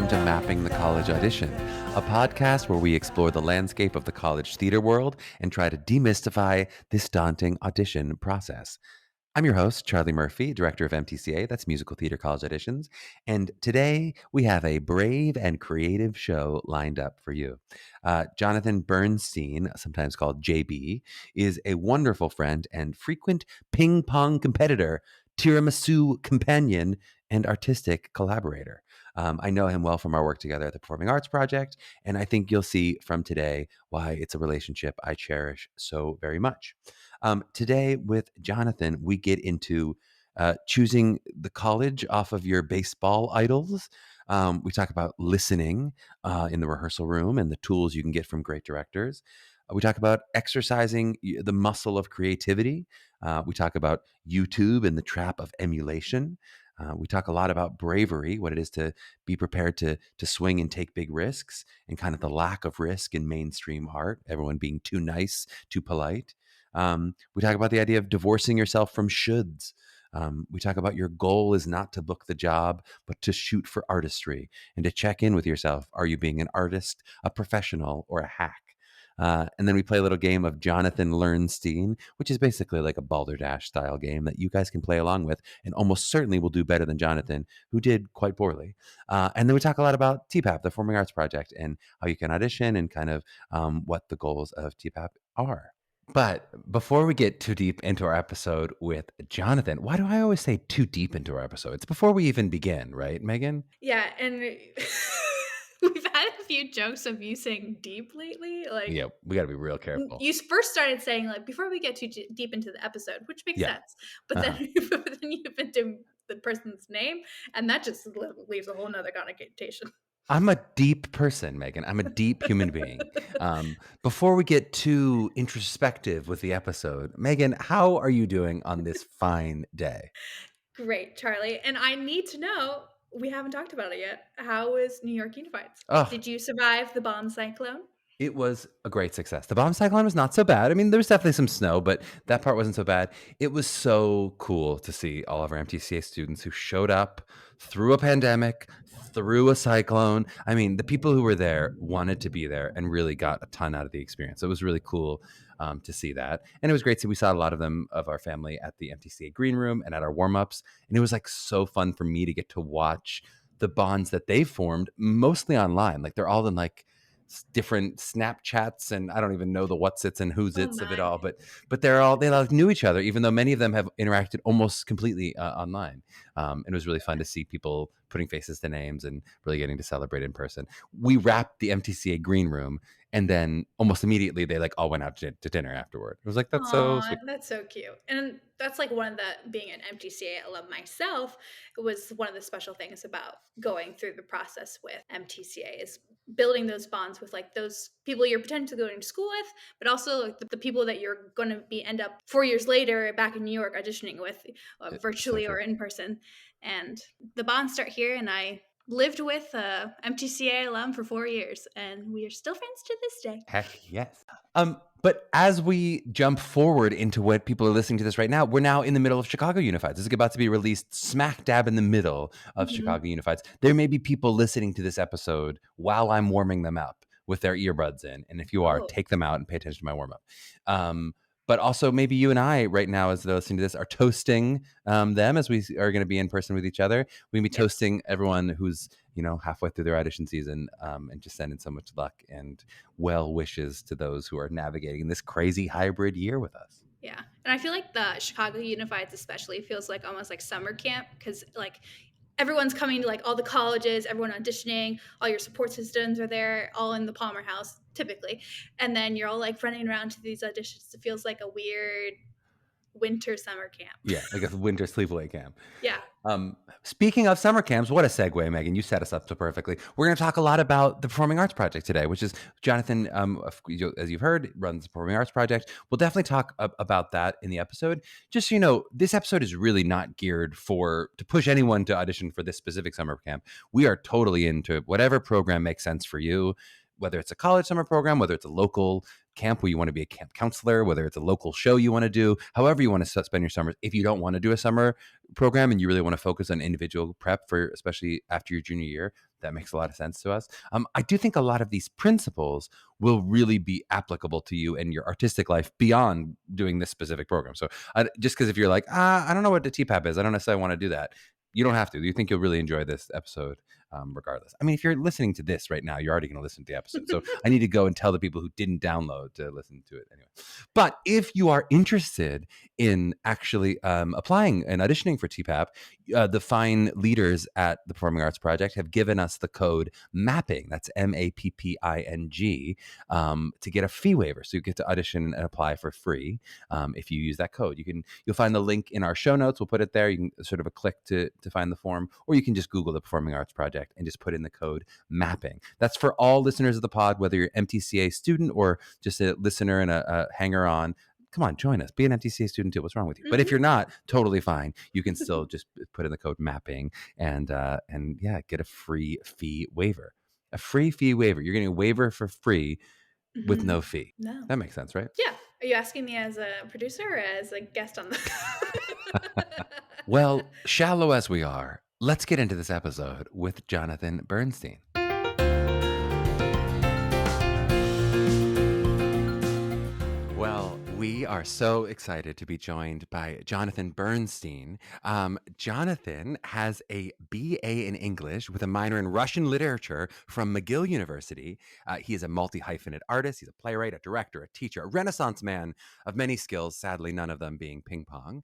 To Mapping the College Audition, a podcast where we explore the landscape of the college theater world and try to demystify this daunting audition process. I'm your host, Charlie Murphy, director of MTCA, that's Musical Theater College Auditions, and today we have a brave and creative show lined up for you. Jonathan Bernstein, sometimes called JB, is a wonderful friend and frequent ping pong competitor, tiramisu companion, and artistic collaborator. I know him well from our work together at the Performing Arts Project, and I think you'll see from today why it's a relationship I cherish so very much. Today with Jonathan, we get into choosing the college off of your baseball idols. We talk about listening in the rehearsal room and the tools you can get from great directors. We talk about exercising the muscle of creativity. We talk about YouTube and the trap of emulation. We talk a lot about bravery, what it is to be prepared to swing and take big risks, and kind of the lack of risk in mainstream art, everyone being too nice, too polite. We talk about the idea of divorcing yourself from shoulds. We talk about your goal is not to book the job, but to shoot for artistry and to check in with yourself. Are you being an artist, a professional, or a hack? And then we play a little game of Jonathan Learnstein, which is basically like a Balderdash style game that you guys can play along with and almost certainly will do better than Jonathan, who did quite poorly. And then we talk a lot about TPAP, the Performing Arts Project, and how you can audition and kind of what the goals of TPAP are. But before we get too deep into our episode with Jonathan, why do I always say too deep into our episode? It's before we even begin, right, Meghan? Yeah, and we've had a few jokes of you saying deep lately. Yeah, we got to be real careful. You first started saying like before we get too deep into the episode, which makes sense. But then you've been doing the person's name, and that just leaves a whole nother connotation. I'm a deep person, Meghan. I'm a deep human being. Before we get too introspective with the episode, Meghan, how are you doing on this fine day? Great, Charlie. And I need to know, we haven't talked about it yet. How is New York Unified? Did you survive the bomb cyclone? It was a great success. The bomb cyclone was not so bad. I mean, there was definitely some snow, but that part wasn't so bad. It was so cool to see all of our MTCA students who showed up through a pandemic, through a cyclone. I mean, the people who were there wanted to be there and really got a ton out of the experience. It was really cool to see that. And it was great to see we saw a lot of them, of our family, at the MTCA Green Room and at our warm-ups. And it was like so fun for me to get to watch the bonds that they formed, mostly online. Like they're all in like different Snapchats, and I don't even know the what's its and who's its of it all, but they like knew each other, even though many of them have interacted almost completely online. It was really fun to see people putting faces to names and really getting to celebrate in person. We wrapped the MTCA Green Room, and then almost immediately they like all went out to dinner afterward. It was like, that's so sweet. That's so cute. And that's like one of the, being an MTCA alum myself, it was one of the special things about going through the process with MTCA is building those bonds with like those people you're potentially going to school with, but also like the people that you're going to end up 4 years later back in New York auditioning with virtually or in person. And the bonds start here, and I lived with a MTCA alum for 4 years, and we are still friends to this day. Heck yes. But as we jump forward into what people are listening to this right now, we're now in the middle of Chicago Unifieds. This is about to be released smack dab in the middle of Chicago Unifieds. There may be people listening to this episode while I'm warming them up with their earbuds in. And if you are, take them out and pay attention to my warm up. But also maybe you and I right now, as they're listening to this, are toasting them as we are going to be in person with each other. We're going to be toasting everyone who's, halfway through their audition season, and just sending so much luck and well wishes to those who are navigating this crazy hybrid year with us. Yeah. And I feel like the Chicago Unifieds especially feels like almost like summer camp, because like everyone's coming to like all the colleges, everyone auditioning, all your support systems are there, all in the Palmer House typically. And then you're all like running around to these auditions. It feels like a weird winter summer camp. Yeah, like a winter sleepaway camp. Yeah. Speaking of summer camps, what a segue, Meghan. You set us up so perfectly. We're going to talk a lot about the Performing Arts Project today, which is Jonathan, as you've heard, runs the Performing Arts Project. We'll definitely talk about that in the episode. Just so you know, this episode is really not geared to push anyone to audition for this specific summer camp. We are totally into whatever program makes sense for you. whether it's a college summer program, whether it's a local camp where you want to be a camp counselor, whether it's a local show you want to do, however you want to spend your summers. If you don't want to do a summer program and you really want to focus on individual prep for, especially after your junior year, that makes a lot of sense to us. I do think a lot of these principles will really be applicable to you and your artistic life beyond doing this specific program. So just because if you're like, I don't know what the TPAP is, I don't necessarily want to do that. You don't have to. You think you'll really enjoy this episode regardless. I mean, if you're listening to this right now, you're already going to listen to the episode. So I need to go and tell the people who didn't download to listen to it anyway. But if you are interested in actually applying and auditioning for TPAP, the fine leaders at the Performing Arts Project have given us the code MAPPING, that's MAPPING, to get a fee waiver. So you get to audition and apply for free if you use that code. You'll find the link in our show notes. We'll put it there. You can sort of a click to find the form, or you can just Google the Performing Arts Project and just put in the code MAPPING. That's for all listeners of the pod, whether you're an MTCA student or just a listener and a hanger on. Come on, join us. Be an MTCA student too. What's wrong with you? But if you're not, totally fine. You can still just put in the code MAPPING and yeah, get a free fee waiver. A free fee waiver. You're getting a waiver for free with no fee. No. That makes sense, right? Yeah. Are you asking me as a producer or as a guest on the Well, shallow as we are, let's get into this episode with Jonathan Bernstein. Well, we are so excited to be joined by Jonathan Bernstein. Jonathan has a BA in English with a minor in Russian literature from McGill University. He is a multi-hyphenate artist. He's a playwright, a director, a teacher, a Renaissance man of many skills, sadly, none of them being ping pong.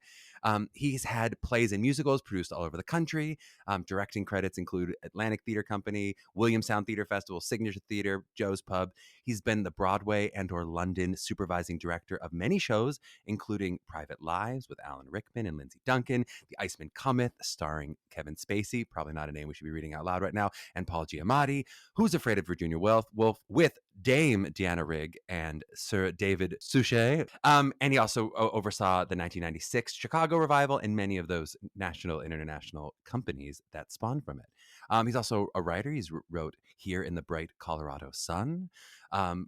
He's had plays and musicals produced all over the country. Directing credits include Atlantic Theater Company, Williamstown Theater Festival, Signature Theater, Joe's Pub. He's been the Broadway and or London supervising director of many shows, including Private Lives with Alan Rickman and Lindsay Duncan, The Iceman Cometh, starring Kevin Spacey, probably not a name we should be reading out loud right now, and Paul Giamatti, Who's Afraid of Virginia Woolf, with Dame Deanna Rigg and Sir David Suchet. And he also oversaw the 1996 Chicago revival and many of those national and international companies that spawned from it. He's also a writer. He's wrote Here in the Bright Colorado Sun.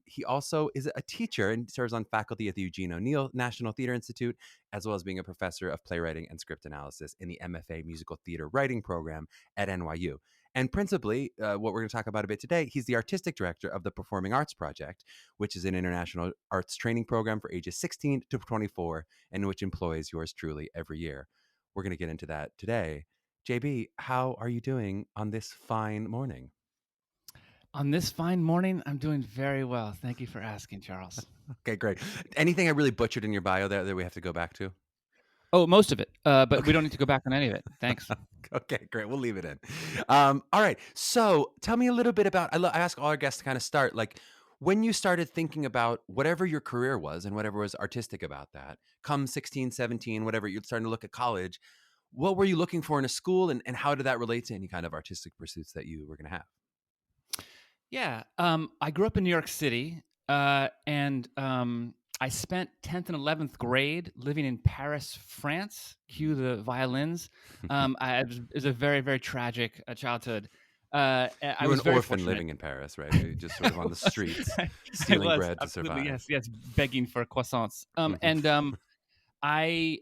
He also is a teacher and serves on faculty at the Eugene O'Neill National Theater Institute, as well as being a professor of playwriting and script analysis in the MFA Musical Theater Writing program at NYU. And principally, what we're going to talk about a bit today, he's the artistic director of the Performing Arts Project, which is an international arts training program for ages 16 to 24, and which employs yours truly every year. We're going to get into that today. JB, how are you doing on this fine morning? On this fine morning, I'm doing very well. Thank you for asking, Charles. Okay, great. Anything I really butchered in your bio there that we have to go back to? Oh, most of it, but we don't need to go back on any of it. Thanks. Okay, great. We'll leave it in. All right. So tell me a little bit about, I ask all our guests to kind of start, like when you started thinking about whatever your career was and whatever was artistic about that, come 16, 17, whatever, you're starting to look at college. What were you looking for in a school and how did that relate to any kind of artistic pursuits that you were going to have? Yeah, I grew up in New York City, and I spent 10th and 11th grade living in Paris, France. Cue the violins. It was a very, very tragic childhood. I You were was an very orphan fortunate. living in Paris, right? You just sort of on the streets, stealing bread to survive. Yes, begging for croissants. And I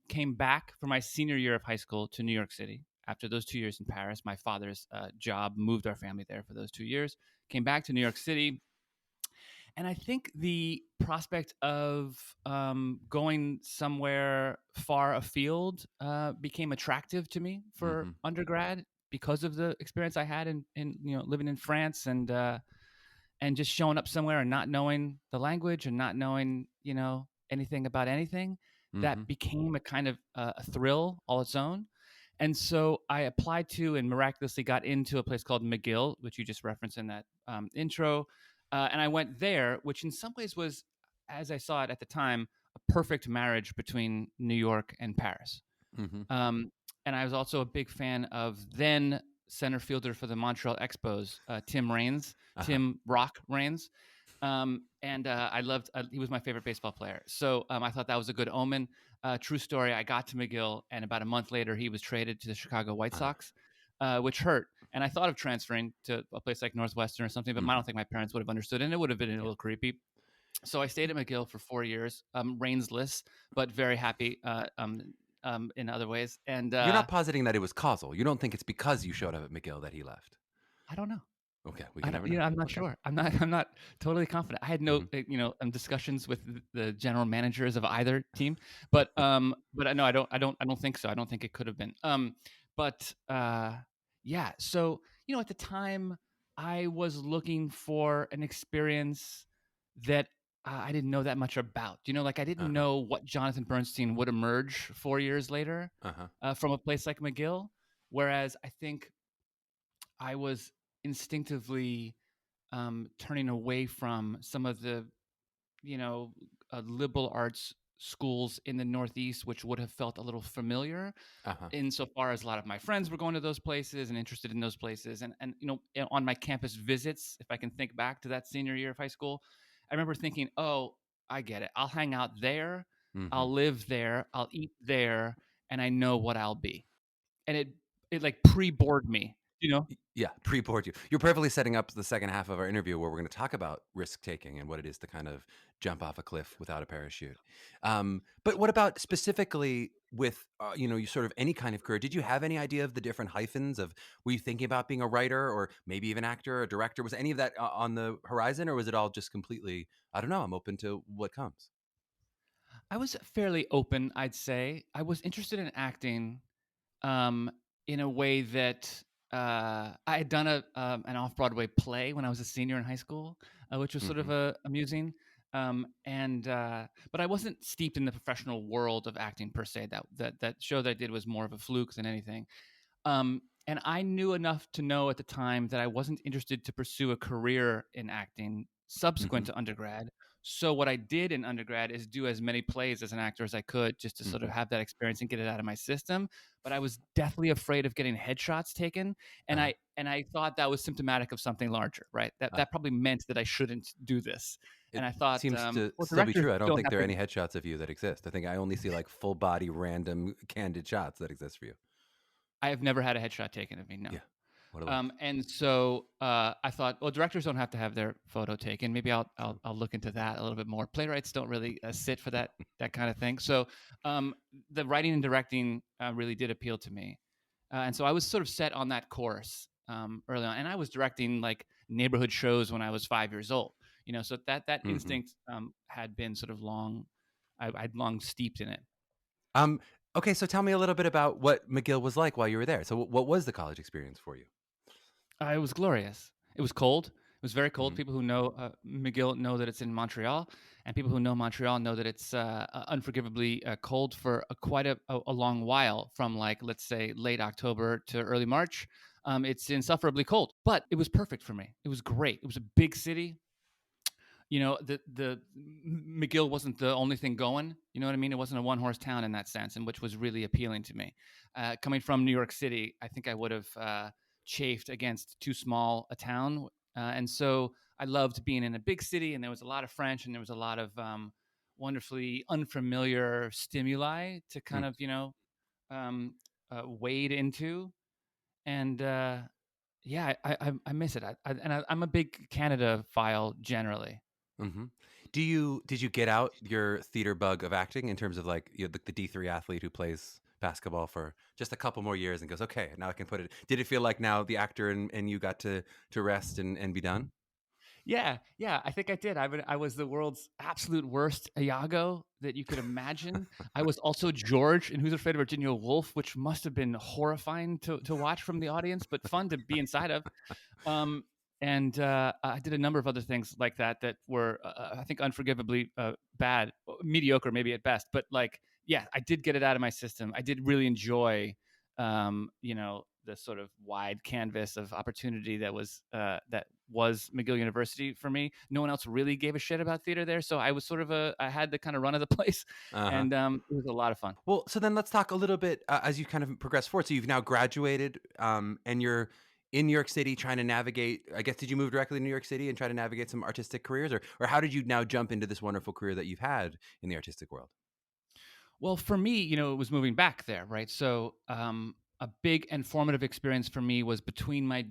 came back for my senior year of high school to New York City. After those 2 years in Paris, my father's job moved our family there for those 2 years. Came back to New York City. And I think the prospect of going somewhere far afield became attractive to me for undergrad because of the experience I had in living in France and just showing up somewhere and not knowing the language and not knowing anything about anything. That became a kind of a thrill all its own. And so I applied to and miraculously got into a place called McGill, which you just referenced in that intro. And I went there, which in some ways was, as I saw it at the time, a perfect marriage between New York and Paris. And I was also a big fan of then center fielder for the Montreal Expos, Tim Raines, Tim Rock Raines. And I loved, he was my favorite baseball player. So I thought that was a good omen. True story, I got to McGill, and about a month later, he was traded to the Chicago White Sox, which hurt. And I thought of transferring to a place like Northwestern or something, but I don't think my parents would have understood, and it would have been a little creepy. So I stayed at McGill for 4 years, rainsless, but very happy in other ways. And You're not positing that it was causal. You don't think it's because you showed up at McGill that he left. I don't know. Okay, we can never know. You know, I'm not Okay. sure. I'm not totally confident. I had no, discussions with the general managers of either team, but no, I don't think so. I don't think it could have been. But yeah. So at the time, I was looking for an experience that I didn't know that much about. Like I didn't know what Jonathan Bernstein would emerge 4 years later from a place like McGill, whereas I think I was instinctively turning away from some of the, liberal arts schools in the Northeast, which would have felt a little familiar insofar as a lot of my friends were going to those places and interested in those places. And on my campus visits, if I can think back to that senior year of high school, I remember thinking, oh, I get it. I'll hang out there. I'll live there. I'll eat there. And I know what I'll be. And it like pre-bored me, Yeah, pre-board you. You're perfectly setting up the second half of our interview where we're going to talk about risk-taking and what it is to kind of jump off a cliff without a parachute. But what about specifically with, you sort of any kind of career? Did you have any idea of the different hyphens of, were you thinking about being a writer or maybe even actor or director? Was any of that on the horizon, or was it all just completely, I don't know, I'm open to what comes? I was fairly open, I'd say. I was interested in acting um, in a way that I had done an off-Broadway play when I was a senior in high school, which was sort of amusing. But I wasn't steeped in the professional world of acting per se. That show that I did was more of a fluke than anything. And I knew enough to know at the time that I wasn't interested to pursue a career in acting subsequent to undergrad. So what I did in undergrad is do as many plays as an actor as I could, just to sort of have that experience and get it out of my system. But I was deathly afraid of getting headshots taken, and I thought that was symptomatic of something larger, right? That probably meant that I shouldn't do this. It And I thought, seems to well, still be directors true. I don't don't think have there are to. any headshots of you that exist. I think I only see like full body, random, candid shots that exist for you. I have never had a headshot taken of me. No. Yeah. What a life. And so I thought, well, directors don't have to have their photo taken. Maybe I'll look into that a little bit more. Playwrights don't really sit for that kind of thing. So the writing and directing really did appeal to me, and so I was sort of set on that course early on. And I was directing like neighborhood shows when I was 5 years old. So that instinct had been sort of long. I'd long steeped in it. Okay, so tell me a little bit about what McGill was like while you were there. So what was the college experience for you? It was glorious. It was cold. It was very cold. People who know McGill know that it's in Montreal, and people who know Montreal know that it's unforgivably cold for quite a long while, from like, let's say, late October to early March. It's insufferably cold, but it was perfect for me. It was great. It was a big city. The McGill wasn't the only thing going. You know what I mean? It wasn't a one-horse town in that sense, and which was really appealing to me. Coming from New York City, I think I would have chafed against too small a town, and so I loved being in a big city. And there was a lot of French, and there was a lot of wonderfully unfamiliar stimuli to kind of wade into, and yeah, I miss it. I'm a big Canada file generally. Mm-hmm. Did you get out your theater bug of acting in terms of like the D3 athlete who plays basketball for just a couple more years and goes, okay, now I can put it. Did it feel like now the actor and you got to rest and be done? Yeah, I think I did. I was the world's absolute worst Iago that you could imagine. I was also George in Who's Afraid of Virginia Woolf, which must have been horrifying to watch from the audience, but fun to be inside of. And I did a number of other things like that were, I think, unforgivably bad, mediocre maybe at best. But like, yeah, I did get it out of my system. I did really enjoy, the sort of wide canvas of opportunity that was McGill University for me. No one else really gave a shit about theater there, so I was sort of I had the kind of run of the place, and it was a lot of fun. Well, so then let's talk a little bit as you kind of progress forward. So you've now graduated, and you're in New York City trying to navigate. I guess, did you move directly to New York City and try to navigate some artistic careers, or how did you now jump into this wonderful career that you've had in the artistic world? Well, for me, it was moving back there, right? So a big and formative experience for me was between my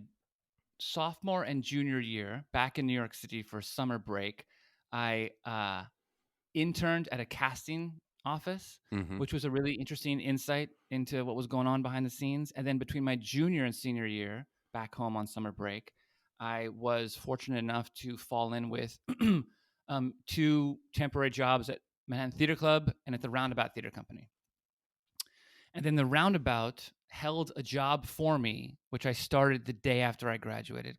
sophomore and junior year back in New York City for summer break. I interned at a casting office, Mm-hmm. which was a really interesting insight into what was going on behind the scenes. And then between my junior and senior year back home on summer break, I was fortunate enough to fall in with 2 temporary jobs at Manhattan Theater Club and at the Roundabout Theater Company. And then the Roundabout held a job for me, which I started the day after I graduated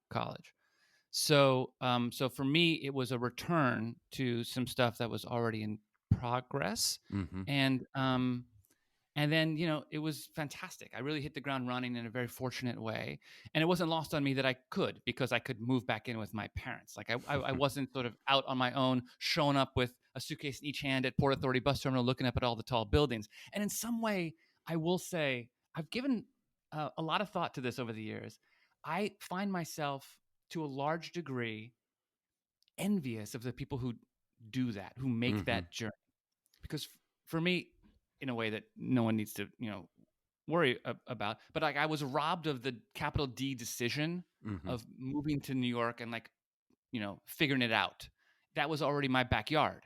college. So for me, it was a return to some stuff that was already in progress, Mm-hmm. and then it was fantastic. I really hit the ground running in a very fortunate way, and it wasn't lost on me that I could, because I could move back in with my parents. Like I wasn't sort of out on my own, showing up with a suitcase in each hand at Port Authority bus terminal, looking up at all the tall buildings. And in some way, I will say I've given a lot of thought to this over the years. I find myself, to a large degree, envious of the people who do that, who make Mm-hmm. that journey. Because for me, in a way that no one needs to, worry about, but like I was robbed of the capital D decision Mm-hmm. of moving to New York and figuring it out. That was already my backyard.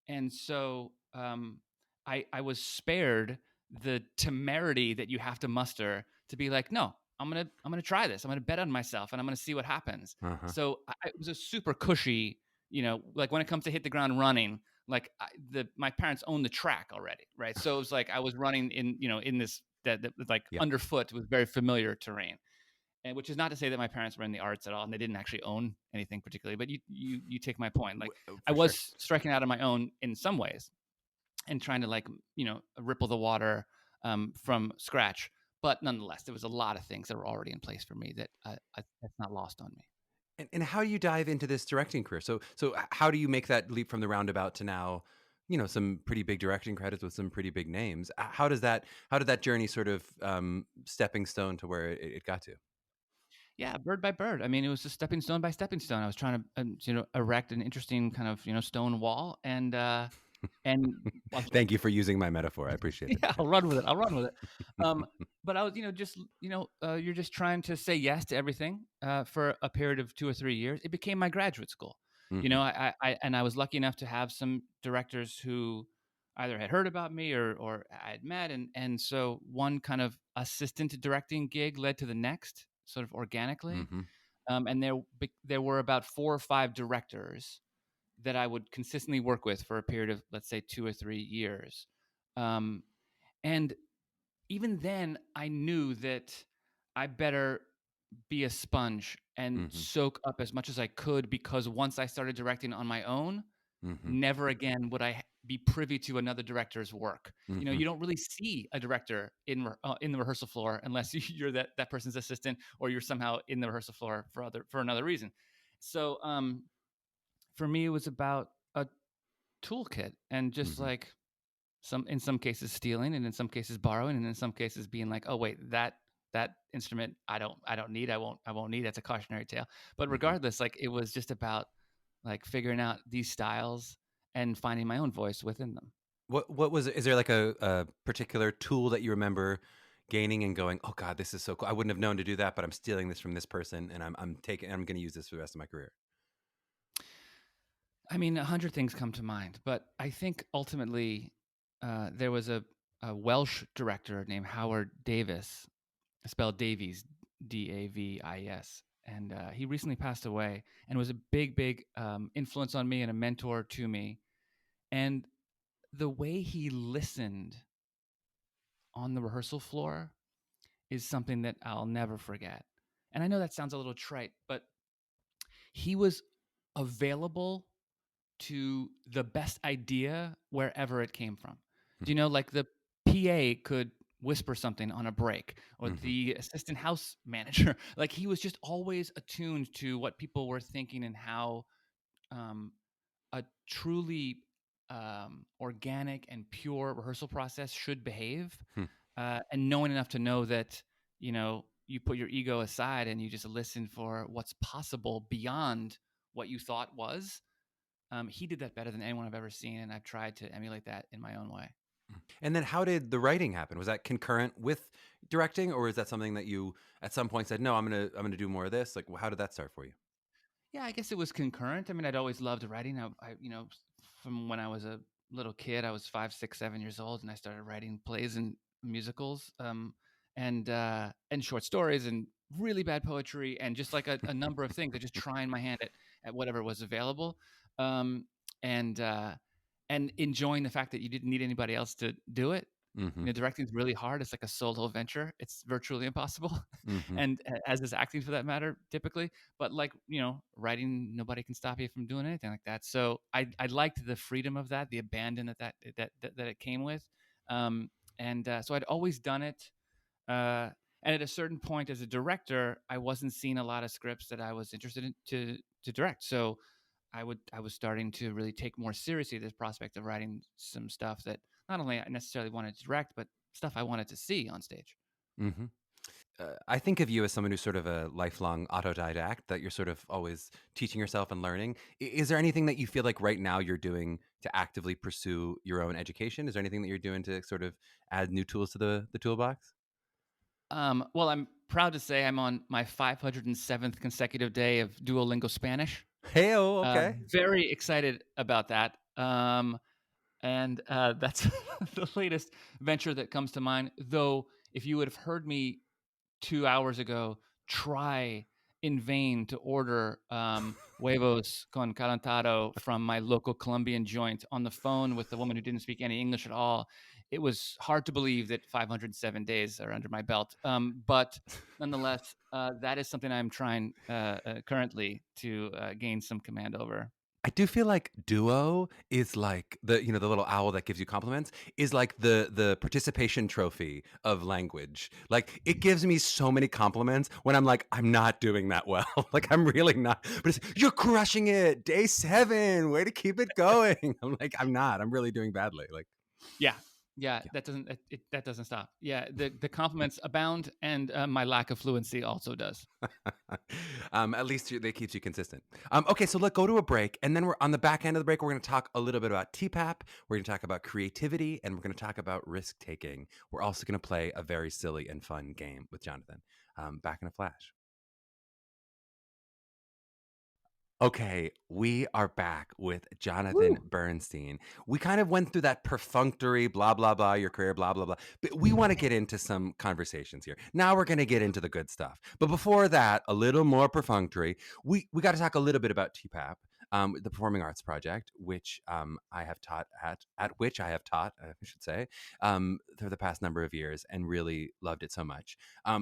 And so I was spared the temerity that you have to muster to be like, no, I'm gonna try this. I'm gonna bet on myself, and I'm gonna see what happens. Uh-huh. So it was a super cushy, like when it comes to hit the ground running. Like my parents own the track already, right? So it was like I was running in this that like Yeah. underfoot was very familiar terrain. And which is not to say that my parents were in the arts at all, and they didn't actually own anything particularly. But you take my point. Like I For was sure. striking out on my own in some ways, and trying to ripple the water from scratch. But nonetheless, there was a lot of things that were already in place for me that that's not lost on me. And how do you dive into this directing career? So how do you make that leap from the Roundabout to now, some pretty big directing credits with some pretty big names? How did that journey sort of stepping stone to where it got to? Yeah, bird by bird. I mean, it was just stepping stone by stepping stone. I was trying to erect an interesting kind of stone wall, and well, Thank you for using my metaphor. I appreciate it. yeah, I'll run with it. I'll run with it. But I was, just, you're just trying to say yes to everything for a period of 2 or 3 years. It became my graduate school. Mhm. I was lucky enough to have some directors who either had heard about me or I had met, and so one kind of assistant directing gig led to the next, sort of organically. Mhm. And there were about 4 or 5 directors that I would consistently work with for a period of, let's say, 2 or 3 years. Um, and even then, I knew that I better be a sponge and Mhm. soak up as much as I could, because once I started directing on my own, Mhm. never again would I be privy to another director's work. Mhm. You don't really see a director in the rehearsal floor unless you're that person's assistant, or you're somehow in the rehearsal floor for another reason. So for me, it was about a toolkit, and just Mhm. like in some cases stealing, and in some cases borrowing, and in some cases being like, oh wait, that instrument I don't need, I won't need, that's a cautionary tale. But Mhm. regardless, like it was just about like figuring out these styles and finding my own voice within them. What was it? Is there like a particular tool that you remember gaining and going, "Oh God, this is so cool. I wouldn't have known to do that, but I'm stealing this from this person, and I'm going to use this for the rest of my career." I mean, 100 things come to mind, but I think ultimately there was a Welsh director named Howard Davis, spelled Davies, Davis, and he recently passed away, and was a big influence on me and a mentor to me. And the way he listened on the rehearsal floor is something that I'll never forget. And I know that sounds a little trite, but he was available to the best idea wherever it came from. Do you know, like the PA could whisper something on a break, or Mhm. the assistant house manager, like he was just always attuned to what people were thinking, and how um, a truly organic and pure rehearsal process should behave, Hmm. and knowing enough to know that you put your ego aside and you just listen for what's possible beyond what you thought was. He did that better than anyone I've ever seen, and I've tried to emulate that in my own way. And then how did the writing happen? Was that concurrent with directing, or is that something that you at some point said, no, I'm gonna do more of this? Like, how did that start for you? Yeah, I guess it was concurrent. I mean, I'd always loved writing. From when I was a little kid, I was 5, 6, 7 years old, and I started writing plays and musicals, and short stories, and really bad poetry, and just like a number of things. I just trying my hand at whatever was available, um, and uh, and enjoying the fact that you didn't need anybody else to do it. Mm-hmm. Directing is really hard. It's like a solo venture. It's virtually impossible, Mm-hmm. and as is acting for that matter, typically. But like writing, nobody can stop you from doing anything like that. So I liked the freedom of that, the abandon that it came with, and so I'd always done it. And at a certain point, as a director, I wasn't seeing a lot of scripts that I was interested in to direct. So I was starting to really take more seriously this prospect of writing some stuff that not only I necessarily wanted to direct, but stuff I wanted to see on stage. Mm-hmm. I think of you as someone who's sort of a lifelong autodidact, that you're sort of always teaching yourself and learning. Is there anything that you feel like right now you're doing to actively pursue your own education? Is there anything that you're doing to sort of add new tools to the toolbox? Well, I'm proud to say I'm on my 507th consecutive day of Duolingo Spanish. Hey, oh, okay. Very excited about that. And that's the latest venture that comes to mind. Though, if you would have heard me 2 hours ago try in vain to order huevos con calentado from my local Colombian joint on the phone with the woman who didn't speak any English at all, it was hard to believe that 507 days are under my belt. But nonetheless, that is something I'm trying currently to gain some command over. I do feel like Duo is like the little owl that gives you compliments is like the participation trophy of language. Like, it gives me so many compliments when I'm like, I'm not doing that well. Like, I'm really not. But it's, you're crushing it. Day 7. Way to keep it going. I'm like, I'm not. I'm really doing badly. Like, Yeah. Yeah, yeah. that doesn't stop. Yeah, the compliments abound, and my lack of fluency also does. At least they keeps you consistent. Okay, so let's go to a break, and then we're on the back end of the break. We're going to talk a little bit about TPAP. We're going to talk about creativity, and we're going to talk about risk taking. We're also going to play a very silly and fun game with Jonathan. Back in a flash. Okay, we are back with Jonathan Woo! Bernstein. We kind of went through that perfunctory blah, blah, blah, your career, blah, blah, blah. But we want to get into some conversations here. Now we're going to get into the good stuff. But before that, a little more perfunctory, we got to talk a little bit about TPAP, the Performing Arts Project, which I have taught at which I have taught, I should say, for the past number of years, and really loved it so much.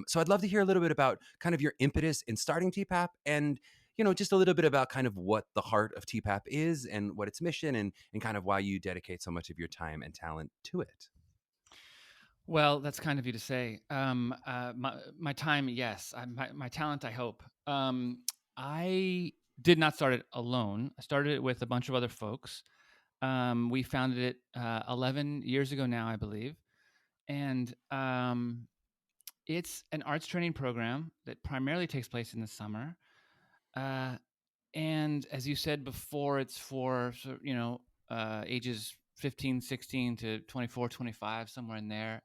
So I'd love to hear a little bit about kind of your impetus in starting TPAP, and just a little bit about kind of what the heart of TPAP is and what its mission, and kind of why you dedicate so much of your time and talent to it. Well, that's kind of you to say. My time, yes. My talent, I hope. I did not start it alone. I started it with a bunch of other folks. We founded it 11 years ago now, I believe. And it's an arts training program that primarily takes place in the summer. Uh, and as you said before, it's for ages 15, 16 to 24, 25, somewhere in there.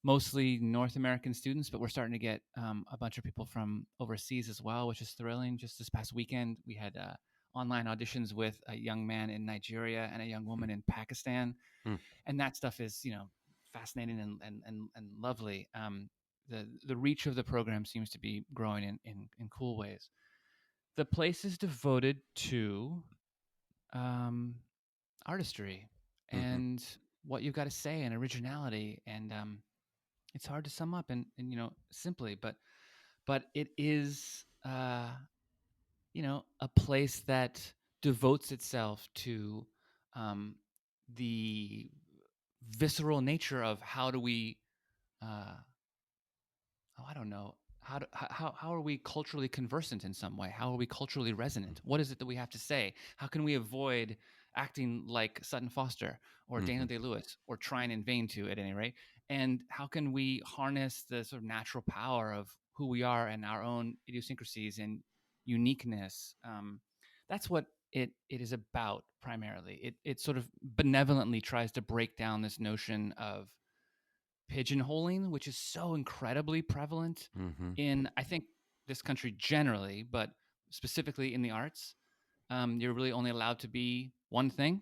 Mostly North American students, but we're starting to get a bunch of people from overseas as well, which is thrilling. Just this past weekend, we had online auditions with a young man in Nigeria and a young woman in Pakistan, Mm. and that stuff is fascinating and lovely. The reach of the program seems to be growing in cool ways. The place is devoted to um, artistry Mm-hmm. and what you've got to say and originality, and it's hard to sum up and simply, but it is a place that devotes itself to um, the visceral nature of how do we uh, I don't know. How are we culturally conversant in some way? How are we culturally resonant? What is it that we have to say? How can we avoid acting like Sutton Foster or Mm-hmm. Daniel Day-Lewis, or trying in vain to, at any rate? And how can we harness the sort of natural power of who we are and our own idiosyncrasies and uniqueness? That's what it is about primarily. It sort of benevolently tries to break down this notion of pigeonholing, which is so incredibly prevalent in, I think, this country generally, but specifically in the arts. You're really only allowed to be one thing,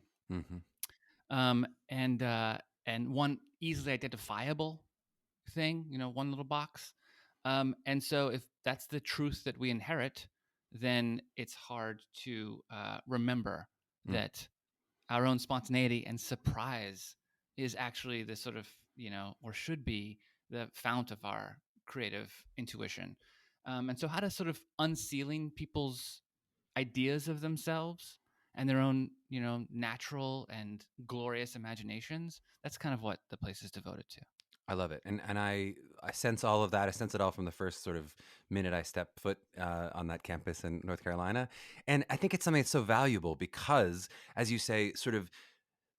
and one easily identifiable thing. One little box. And so, if that's the truth that we inherit, then it's hard to remember that our own spontaneity and surprise is actually the sort of, or should be the fount of our creative intuition. And so how does sort of unsealing people's ideas of themselves and their own, natural and glorious imaginations, that's kind of what the place is devoted to. I love it, and I sense all of that. I sense it all from the first sort of minute I step foot on that campus in North Carolina, and I think it's something that's so valuable because, as you say, sort of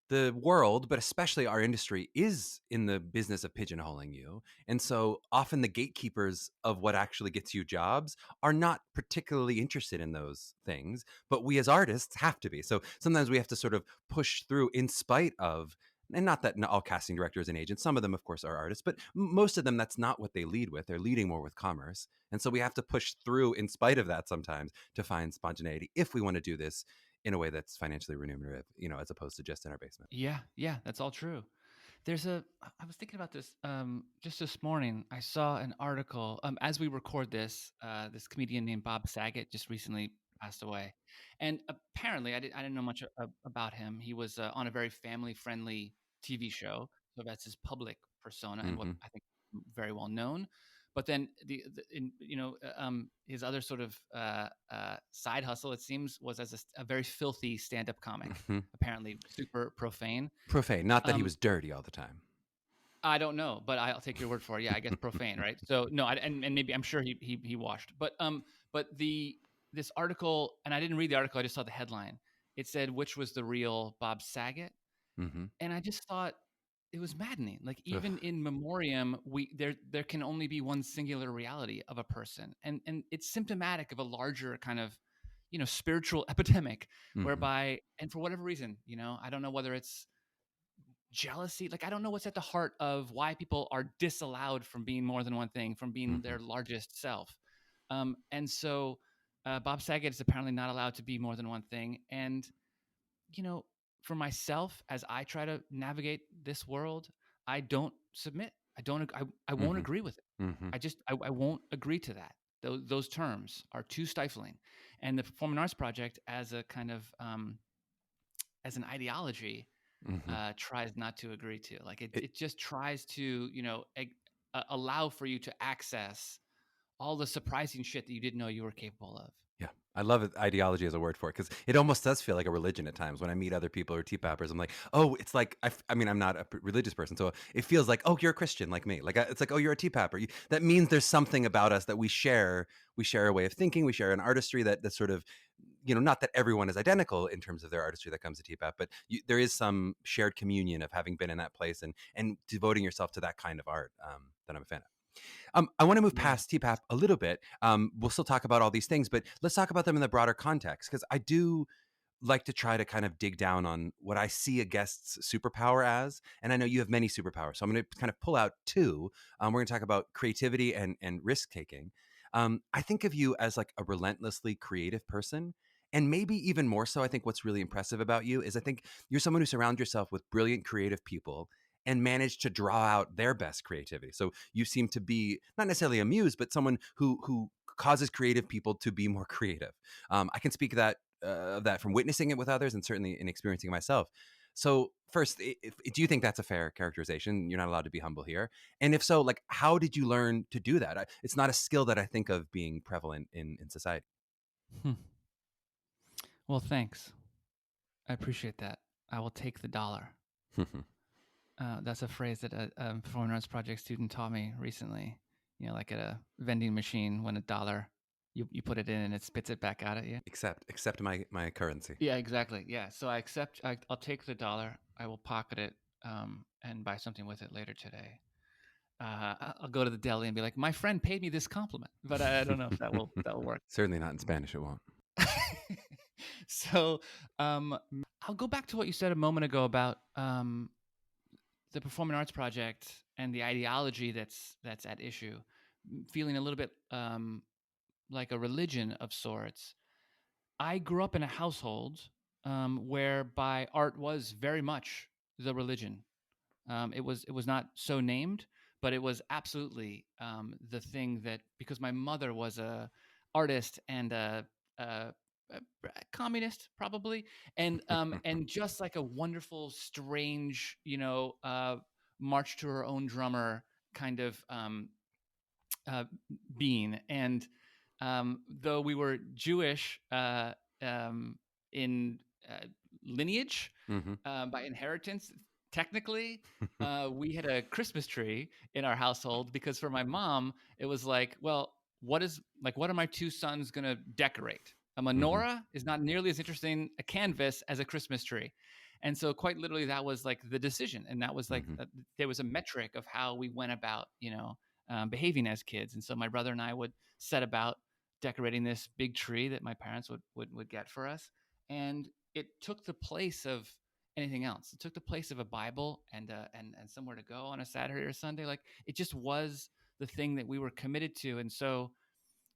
the world, but especially our industry, is in the business of pigeonholing you. And so often the gatekeepers of what actually gets you jobs are not particularly interested in those things, but we as artists have to be. So sometimes we have to sort of push through in spite of, and not that all casting directors and agents, some of them, of course, are artists, but most of them, that's not what they lead with. They're leading more with commerce. And so we have to push through in spite of that sometimes to find spontaneity if we want to do this in a way that's financially remunerative, as opposed to just in our basement. Yeah, that's all true. I was thinking about this just this morning. I saw an article as we record this. This comedian named Bob Saget just recently passed away, and apparently I didn't know much about him. He was on a very family friendly TV show, so that's his public persona and what I think very well known. But then his other sort of side hustle, it seems, was as a very filthy stand-up comic. Apparently, super profane. Profane, not that he was dirty all the time. I don't know, but I'll take your word for it. Yeah, I guess profane, right? So no, and maybe I'm sure he washed, but this article, and I didn't read the article, I just saw the headline. It said which was the real Bob Saget, and I just thought it was maddening. Like even in memoriam, there can only be one singular reality of a person, and it's symptomatic of a larger kind of spiritual epidemic, whereby, and for whatever reason, I don't know whether it's jealousy, like I don't know what's at the heart of why people are disallowed from being more than one thing, from being their largest self. And so Bob Saget is apparently not allowed to be more than one thing. And for myself, as I try to navigate this world, I don't submit. I won't agree with it. I won't agree to that. Those terms are too stifling. And the Performing Arts Project, as a kind of as an ideology, tries not to agree to. Like it just tries to allow for you to access all the surprising shit that you didn't know you were capable of. Yeah, I love it. Ideology as a word for it, because it almost does feel like a religion at times. When I meet other people or TPAPers, I'm like, oh, it's like, I mean, I'm not a religious person, so it feels like, oh, you're a Christian like me. Like it's like, oh, you're a TPAPer. That means there's something about us that we share. We share a way of thinking. We share an artistry that sort of, not that everyone is identical in terms of their artistry that comes to TPAP, but there is some shared communion of having been in that place and devoting yourself to that kind of art that I'm a fan of. I want to move past TPAP a little bit. We'll still talk about all these things, but let's talk about them in the broader context, because I do like to try to kind of dig down on what I see a guest's superpower as. And I know you have many superpowers, so I'm going to kind of pull out two. We're going to talk about creativity and risk taking. I think of you as like a relentlessly creative person. And maybe even more so, I think what's really impressive about you is I think you're someone who surrounds yourself with brilliant creative people and manage to draw out their best creativity. So you seem to be not necessarily a muse, but someone who causes creative people to be more creative. I can speak of that from witnessing it with others and certainly in experiencing it myself. So first, do you think that's a fair characterization? You're not allowed to be humble here. And if so, like, how did you learn to do that? It's not a skill that I think of being prevalent in society. Well, thanks. I appreciate that. I will take the dollar. That's a phrase that a Performing Arts Project student taught me recently. Like at a vending machine, when $1, you put it in and it spits it back out at you. Accept my currency. Yeah, exactly. Yeah. So I'll take the dollar. I will pocket it and buy something with it later today. I'll go to the deli and be like, my friend paid me this compliment, but I don't know if that will work. Certainly not in Spanish. It won't. So I'll go back to what you said a moment ago about the performing arts project and the ideology that's at issue, feeling a little bit like a religion of sorts. I grew up in a household whereby art was very much the religion. It was not so named, but it was absolutely the thing that, because my mother was a artist and a, a communist probably, and just like a wonderful, strange, march to her own drummer kind of being. And though we were Jewish in lineage, by inheritance, technically, we had a Christmas tree in our household because for my mom, it was like, well, what are my two sons going to decorate? A menorah is not nearly as interesting a canvas as a Christmas tree. And so quite literally that was like the decision. And that was like, there was a metric of how we went about, behaving as kids. And so my brother and I would set about decorating this big tree that my parents would get for us. And it took the place of anything else. It took the place of a Bible and somewhere to go on a Saturday or Sunday. Like, it just was the thing that we were committed to. And so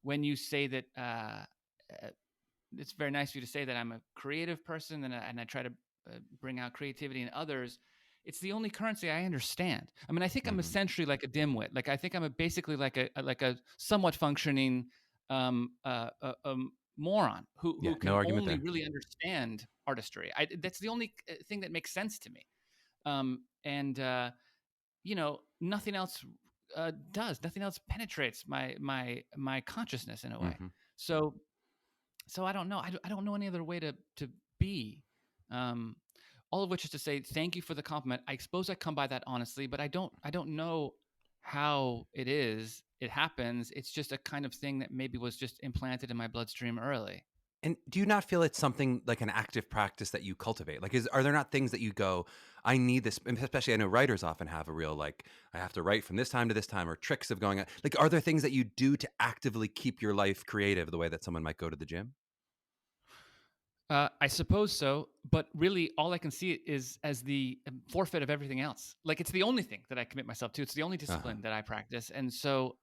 when you say that, it's very nice for you to say that I'm a creative person and I try to bring out creativity in others. It's the only currency I understand. I mean, I think I'm essentially like a dimwit. Like, I think I'm basically like a somewhat functioning moron who can only really understand artistry. That's the only thing that makes sense to me. Nothing else does. Nothing else penetrates my consciousness in a way. So I don't know. I don't know any other way to be. All of which is to say, thank you for the compliment. I suppose I come by that honestly, but I don't know how it happens. It's just a kind of thing that maybe was just implanted in my bloodstream early. And do you not feel it's something like an active practice that you cultivate? Like, are there not things that you go, I need this, especially I know writers often have a real, like, I have to write from this time to this time, or tricks of going, like, are there things that you do to actively keep your life creative the way that someone might go to the gym? I suppose so, but really all I can see it is as the forfeit of everything else. Like, it's the only thing that I commit myself to. It's the only discipline that I practice. And so,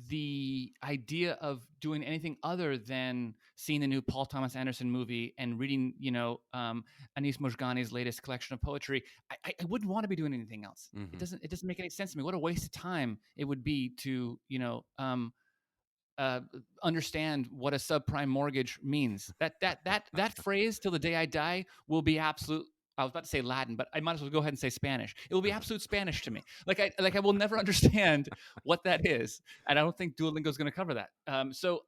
the idea of doing anything other than seeing the new Paul Thomas Anderson movie and reading, Anis Mojgani's latest collection of poetry, I wouldn't want to be doing anything else. It doesn't make any sense to me. What a waste of time it would be to, understand what a subprime mortgage means. That phrase, till the day I die, will be absolute. I was about to say Latin, but I might as well go ahead and say Spanish. It will be absolute Spanish to me. I will never understand what that is, and I don't think Duolingo is going to cover that. So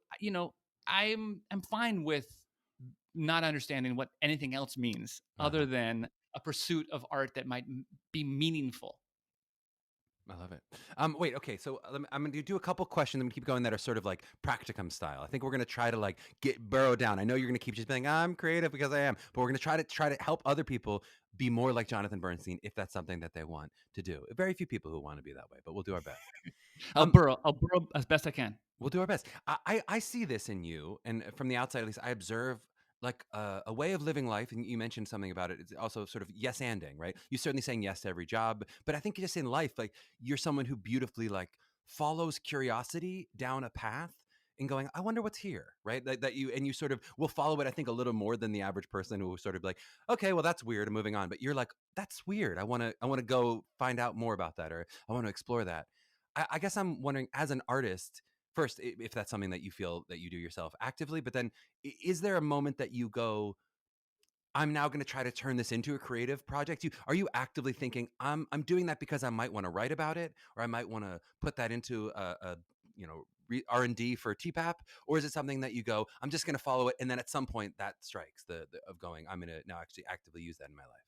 I'm fine with not understanding what anything else means other than a pursuit of art that might be meaningful. I love it. Wait, okay. So I'm going to do a couple questions. I'm going to keep going that are sort of like practicum style. I think we're going to try to like burrow down. I know you're going to keep just being, I'm creative because I am, but we're going to try to help other people be more like Jonathan Bernstein if that's something that they want to do. Very few people who want to be that way, but we'll do our best. I'll burrow as best I can. We'll do our best. I see this in you, and from the outside at least, I observe like a way of living life. And you mentioned something about it. It's also sort of yes-anding, right? You're certainly saying yes to every job, but I think just in life, like, you're someone who beautifully like follows curiosity down a path and going, I wonder what's here, right? That you sort of will follow it. I think a little more than the average person who will sort of be like, okay, well, that's weird, I'm moving on. But you're like, that's weird. I want to go find out more about that, or I want to explore that. I guess I'm wondering, as an artist, first, if that's something that you feel that you do yourself actively, but then is there a moment that you go, I'm now going to try to turn this into a creative project? Are you actively thinking, I'm doing that because I might want to write about it, or I might want to put that into a R&D for TPAP, or is it something that you go, I'm just going to follow it, and then at some point that strikes of going, I'm going to now actually actively use that in my life?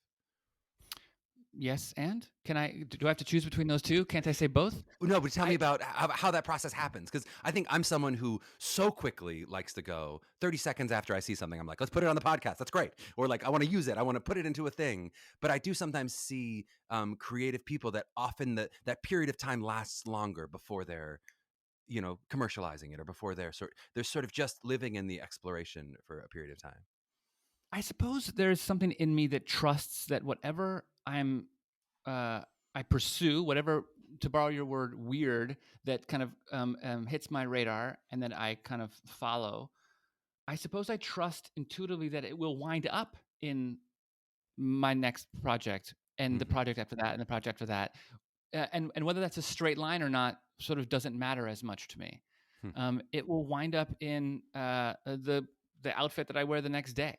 Yes, and do I have to choose between those two? Can't I say both? No, but tell me about how that process happens, because I think I'm someone who so quickly likes to go 30 seconds after I see something. I'm like, let's put it on the podcast. That's great. Or like, I want to use it. I want to put it into a thing. But I do sometimes see creative people that often that period of time lasts longer before they're commercializing it, or before they're sort of just living in the exploration for a period of time? I suppose there's something in me that trusts that whatever I pursue, whatever, to borrow your word, weird, that kind of hits my radar and that I kind of follow. I suppose I trust intuitively that it will wind up in my next project and the project after that and the project after that. And whether that's a straight line or not sort of doesn't matter as much to me. It will wind up in the outfit that I wear the next day.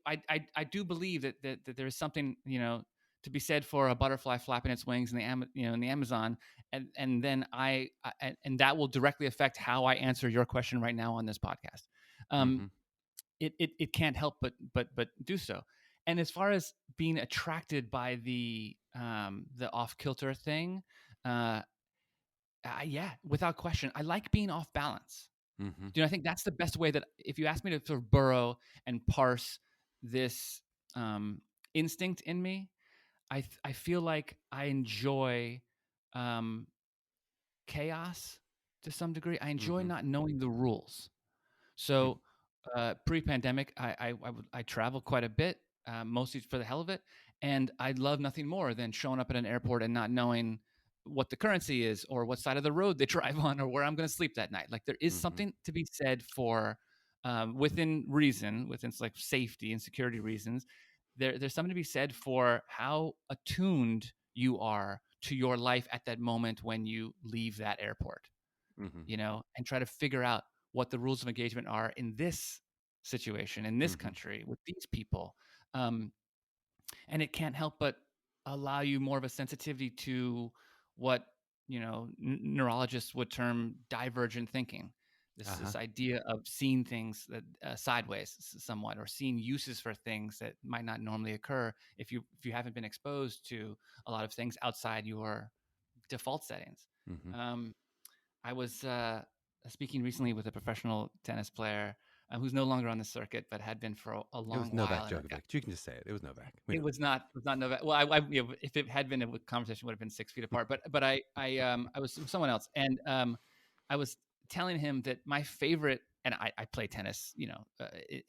I do believe that there is something to be said for a butterfly flapping its wings in the Amazon, and then and that will directly affect how I answer your question right now on this podcast. It can't help but do so. And as far as being attracted by the off kilter thing, yeah, without question, I like being off balance. I think that's the best way that, if you ask me to sort of burrow and parse this instinct in me, I feel like I enjoy chaos to some degree. I enjoy not knowing the rules. So pre-pandemic, I travel quite a bit, mostly for the hell of it, and I'd love nothing more than showing up at an airport and not knowing what the currency is, or what side of the road they drive on, or where I'm going to sleep that night. Like, there is something to be said for, within reason, within like safety and security reasons, there's something to be said for how attuned you are to your life at that moment when you leave that airport. And try to figure out what the rules of engagement are in this situation, in this country, with these people. And it can't help but allow you more of a sensitivity to what, neurologists would term divergent thinking. This idea of seeing things that sideways somewhat, or seeing uses for things that might not normally occur if you haven't been exposed to a lot of things outside your default settings. I was speaking recently with a professional tennis player who's no longer on the circuit, but had been for a long It was while. Novak Djokovic. You can just say it. It was Novak. It was not Novak. Well, if it had been, the conversation would have been 6 feet apart. But I was with someone else, and I was telling him that my favorite, and I play tennis,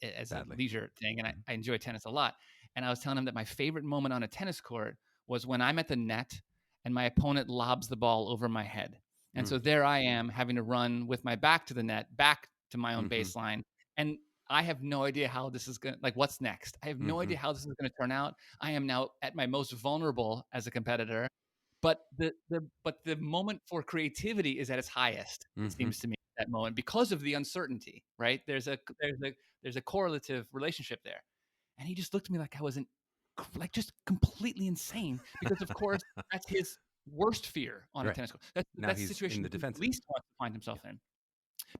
as a leisure thing, and I enjoy tennis a lot. And I was telling him that my favorite moment on a tennis court was when I'm at the net and my opponent lobs the ball over my head. And so there I am, having to run with my back to the net, back to my own baseline. And I have no idea how this is going to, like, what's next? I have no idea how this is going to turn out. I am now at my most vulnerable as a competitor, but the moment for creativity is at its highest. It seems to me, at that moment, because of the uncertainty, right? There's a correlative relationship there. And he just looked at me like I wasn't, like, just completely insane, because of course that's his worst fear on a tennis court. That's the situation he least wants to find himself in,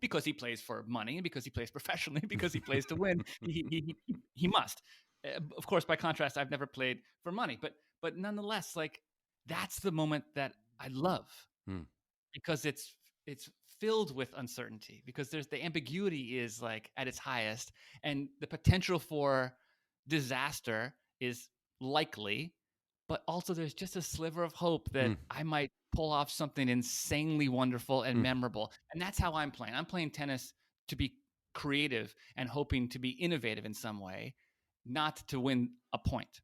because he plays for money, and because he plays professionally, because he plays to win. He must. Of course, by contrast, I've never played for money, but nonetheless, like, that's the moment that I love, because it's filled with uncertainty, because there's the ambiguity is like at its highest, and the potential for disaster is likely, but also there's just a sliver of hope that I might pull off something insanely wonderful and memorable. And that's how I'm playing. I'm playing tennis to be creative and hoping to be innovative in some way, not to win a point.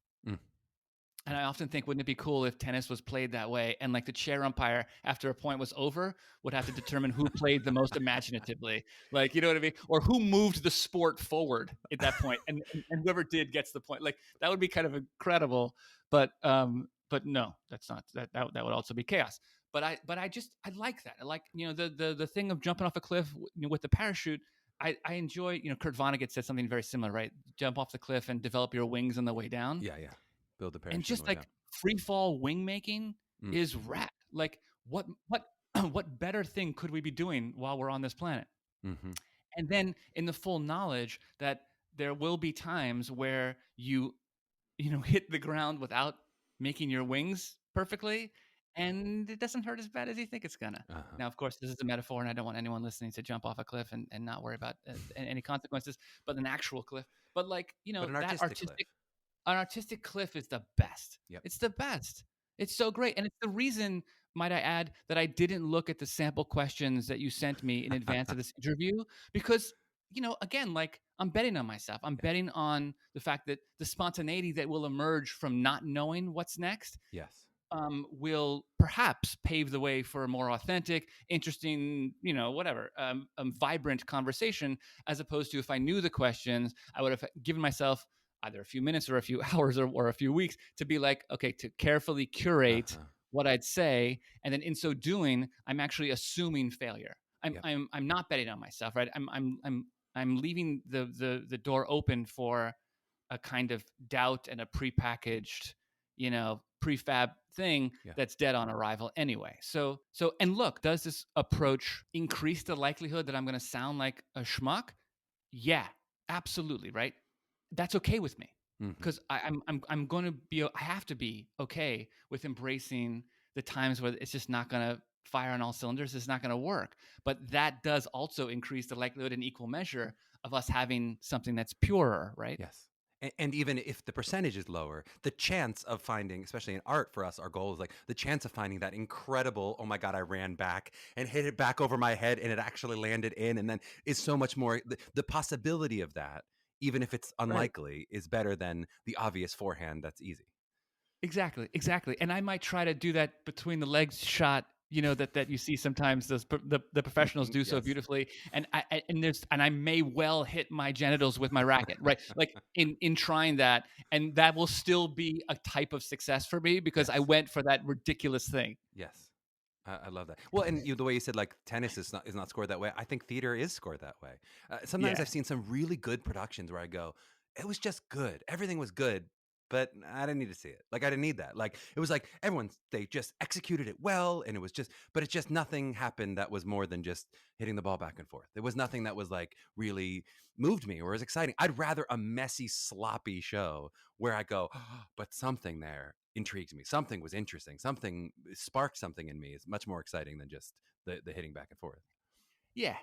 And I often think, wouldn't it be cool if tennis was played that way, and like the chair umpire, after a point was over, would have to determine who played the most imaginatively, like, you know what I mean, or who moved the sport forward at that point, and whoever did gets the point. Like, that would be kind of incredible. But no, that's not that would also be chaos. But I like that. I like, the thing of jumping off a cliff with the parachute. I enjoy, Kurt Vonnegut said something very similar, right? Jump off the cliff and develop your wings on the way down. Yeah. Build a parachute. And just like free fall wing making is rad. Like, what better thing could we be doing while we're on this planet? And then, in the full knowledge that there will be times where you hit the ground without making your wings perfectly, and it doesn't hurt as bad as you think it's gonna. Now, of course, this is a metaphor, and I don't want anyone listening to jump off a cliff and not worry about any consequences, but an actual cliff. But, like, but an that artistic cliff. An artistic cliff is the best. Yep. It's the best. It's so great. And it's the reason, might I add, that I didn't look at the sample questions that you sent me in advance of this interview because, again, like I'm betting on myself. I'm betting on the fact that the spontaneity that will emerge from not knowing what's next Yes. will perhaps pave the way for a more authentic, interesting, whatever, vibrant conversation, as opposed to if I knew the questions, I would have given myself either a few minutes or a few hours or a few weeks to be like, okay, to carefully curate Uh-huh. what I'd say. And then in so doing, I'm actually assuming failure. Yep. I'm not betting on myself, right? I'm leaving the door open for a kind of doubt and a prepackaged, prefab thing Yeah. that's dead on arrival anyway. So and look, does this approach increase the likelihood that I'm going to sound like a schmuck? Yeah, absolutely, right? That's okay with me Mhm. because I'm going to be, I have to be okay with embracing the times where it's just not going to fire on all cylinders. It's not going to work. But that does also increase the likelihood in equal measure of us having something that's purer, right? Yes. And even if the percentage is lower, the chance of finding, especially in art for us, our goal is like the chance of finding that incredible, oh my God, I ran back and hit it back over my head and it actually landed in, and then is so much more, the possibility of that, even if it's Right. unlikely, is better than the obvious forehand that's easy. Exactly. And I might try to do that between the legs shot, that you see sometimes the professionals do so Yes. beautifully. And I may well hit my genitals with my racket, right? Like in trying that, and that will still be a type of success for me because I Yes. went for that ridiculous thing. Yes. I love that. Well, and the way you said like tennis is not scored that way. I think theater is scored that way. Sometimes Yeah. I've seen some really good productions where I go, it was just good. Everything was good, but I didn't need to see it. Like I didn't need that. Like it was like they just executed it well, and but it's just nothing happened that was more than just hitting the ball back and forth. There was nothing that was like really moved me or was exciting. I'd rather a messy, sloppy show where I go, but something there intrigues me. Something was interesting. Something sparked something in me. Is much more exciting than just the hitting back and forth. Yeah.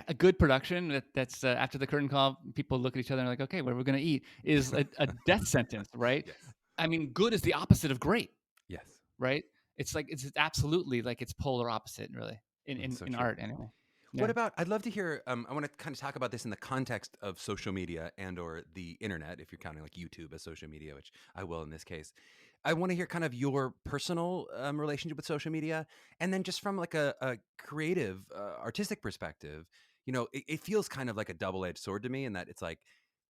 A good production that's after the curtain call, people look at each other and are like, okay, what are we going to eat? Is a death sentence, right? Yes. I mean, good is the opposite of great. Yes. Right? It's like it's absolutely like it's polar opposite, really, That's so in true. art anyway. What Yeah. about? I'd love to hear. I want to kind of talk about this in the context of social media and/or the internet, if you're counting like YouTube as social media, which I will in this case. I want to hear kind of your personal relationship with social media, and then just from like a creative, artistic perspective. It feels kind of like a double-edged sword to me, in that it's like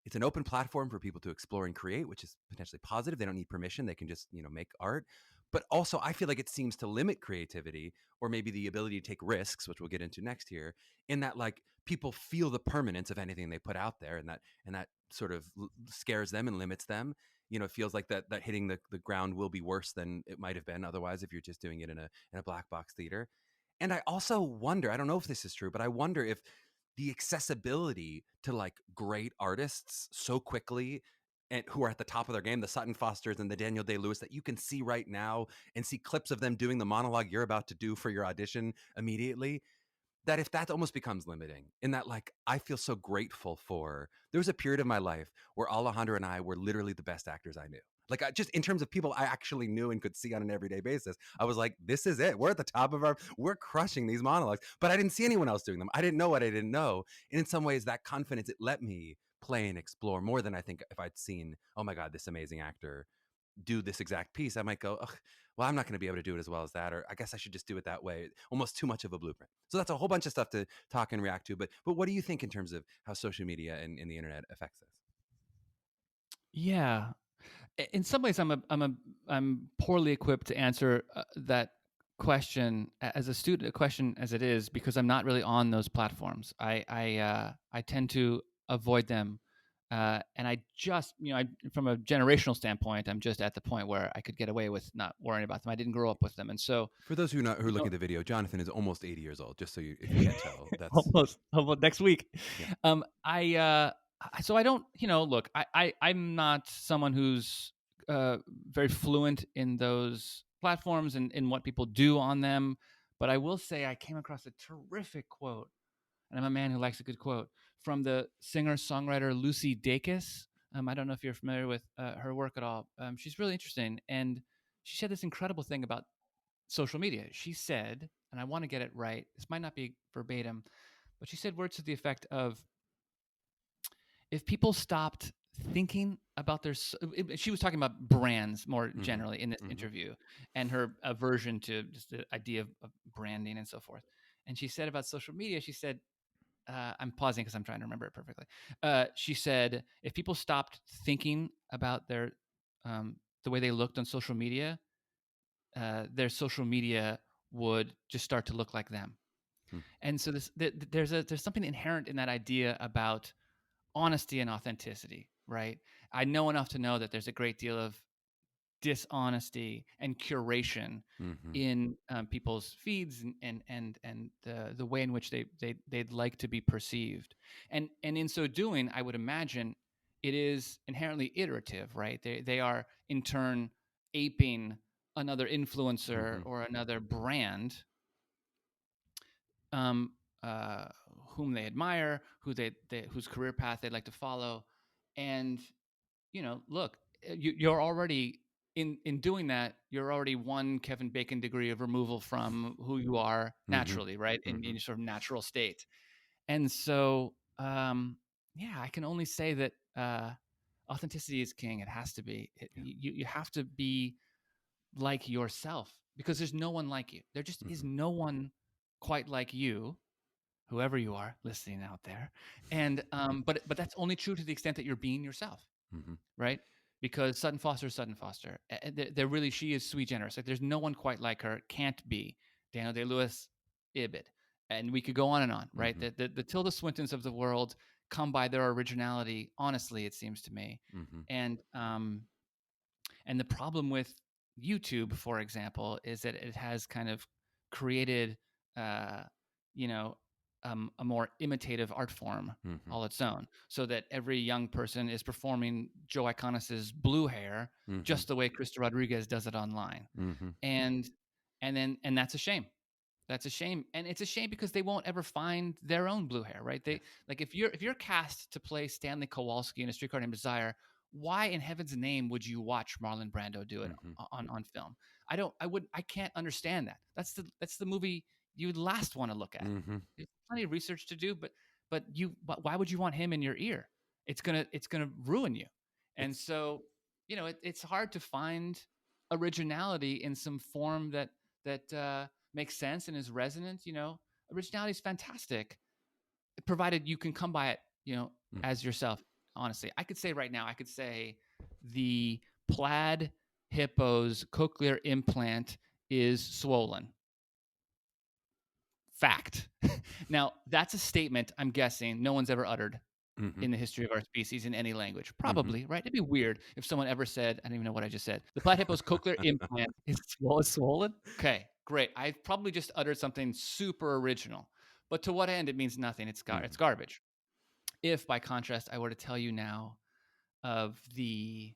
it's an open platform for people to explore and create, which is potentially positive. They don't need permission; they can just make art. But also, I feel like it seems to limit creativity, or maybe the ability to take risks, which we'll get into next here, in that like people feel the permanence of anything they put out there, and that sort of scares them and limits them. It feels like that hitting the ground will be worse than it might have been otherwise if you're just doing it in a black box theater. And I also wonder, I don't know if this is true, but I wonder if the accessibility to like great artists so quickly, and who are at the top of their game, the Sutton Fosters and the Daniel Day-Lewis, that you can see right now and see clips of them doing the monologue you're about to do for your audition immediately, that if that almost becomes limiting, in that like I feel so grateful for, there was a period of my life where Alejandro and I were literally the best actors I knew. Like just in terms of people I actually knew and could see on an everyday basis, I was like, this is it. We're at the top of we're crushing these monologues. But I didn't see anyone else doing them. I didn't know what I didn't know. And in some ways, that confidence, it let me play and explore more than I think if I'd seen, oh my God, this amazing actor do this exact piece. I might go, ugh, well, I'm not going to be able to do it as well as that, or I guess I should just do it that way. Almost too much of a blueprint. So that's a whole bunch of stuff to talk and react to. But what do you think in terms of how social media and the internet affects this? Yeah. In some ways, I'm poorly equipped to answer that question as a student, a question as it is, because I'm not really on those platforms. I tend to avoid them. And I just, from a generational standpoint, I'm just at the point where I could get away with not worrying about them. I didn't grow up with them, and so For those who are you looking know, at the video, Jonathan is almost 80 years old. Just so if you can't tell, that's almost next week. yeah, So I don't, look, I'm not someone who's very fluent in those platforms and in what people do on them, but I will say I came across a terrific quote, and I'm a man who likes a good quote, from the singer-songwriter Lucy Dacus. I don't know if you're familiar with her work at all. She's really interesting, and she said this incredible thing about social media. She said, and I want to get it right, this might not be verbatim, but she said words to the effect of, if people stopped thinking about she was talking about brands more generally in this interview, and her aversion to just the idea of branding and so forth. And she said about social media, she said, I'm pausing because I'm trying to remember it perfectly. She said, if people stopped thinking about their the way they looked on social media, their social media would just start to look like them. And so there's something inherent in that idea about honesty and authenticity, right? I know enough to know that there's a great deal of dishonesty and curation in people's feeds and the way in which they'd like to be perceived, and in so doing, I would imagine it is inherently iterative, right? They are in turn aping another influencer or another brand, um, uh, whom they admire, whose career path they'd like to follow, and look, you're already in doing that. You're already one Kevin Bacon degree of removal from who you are naturally, right? In your sort of natural state. And so, yeah, I can only say that authenticity is king. It has to be. You have to be like yourself, because there's no one like you. There just is no one quite like you, whoever you are listening out there. And but that's only true to the extent that you're being yourself, right? Because Sutton Foster is Sutton Foster. They're really, she is sui generis. Like, there's no one quite like her. Can't be. Daniel Day-Lewis, Ibid, and we could go on and on, right? The Tilda Swintons of the world come by their originality. Honestly, it seems to me, and the problem with YouTube, for example, is that it has kind of created, you know, a more imitative art form all its own, so that every young person is performing Joe Iconis's blue hair just the way Krista Rodriguez does it online, and that's a shame. That's a shame, and it's a shame because they won't ever find their own blue hair, right? They like, if you're cast to play Stanley Kowalski in A Streetcar Named Desire, why in heaven's name would you watch Marlon Brando do it on film? I can't understand that. That's the movie you would last want to look at. There's plenty of research to do, but why would you want him in your ear? It's gonna ruin you. And so, it's hard to find originality in some form that makes sense and is resonant. Originality is fantastic, provided you can come by it, as yourself. Honestly, I could say right now, the plaid hippo's cochlear implant is swollen. Fact. Now, that's a statement I'm guessing no one's ever uttered in the history of our species in any language. Probably, right? It'd be weird if someone ever said, I don't even know what I just said. The plaid hippo's cochlear implant is swollen. Okay, great. I probably just uttered something super original. But to what end? It means nothing. It's garbage. If, by contrast, I were to tell you now of the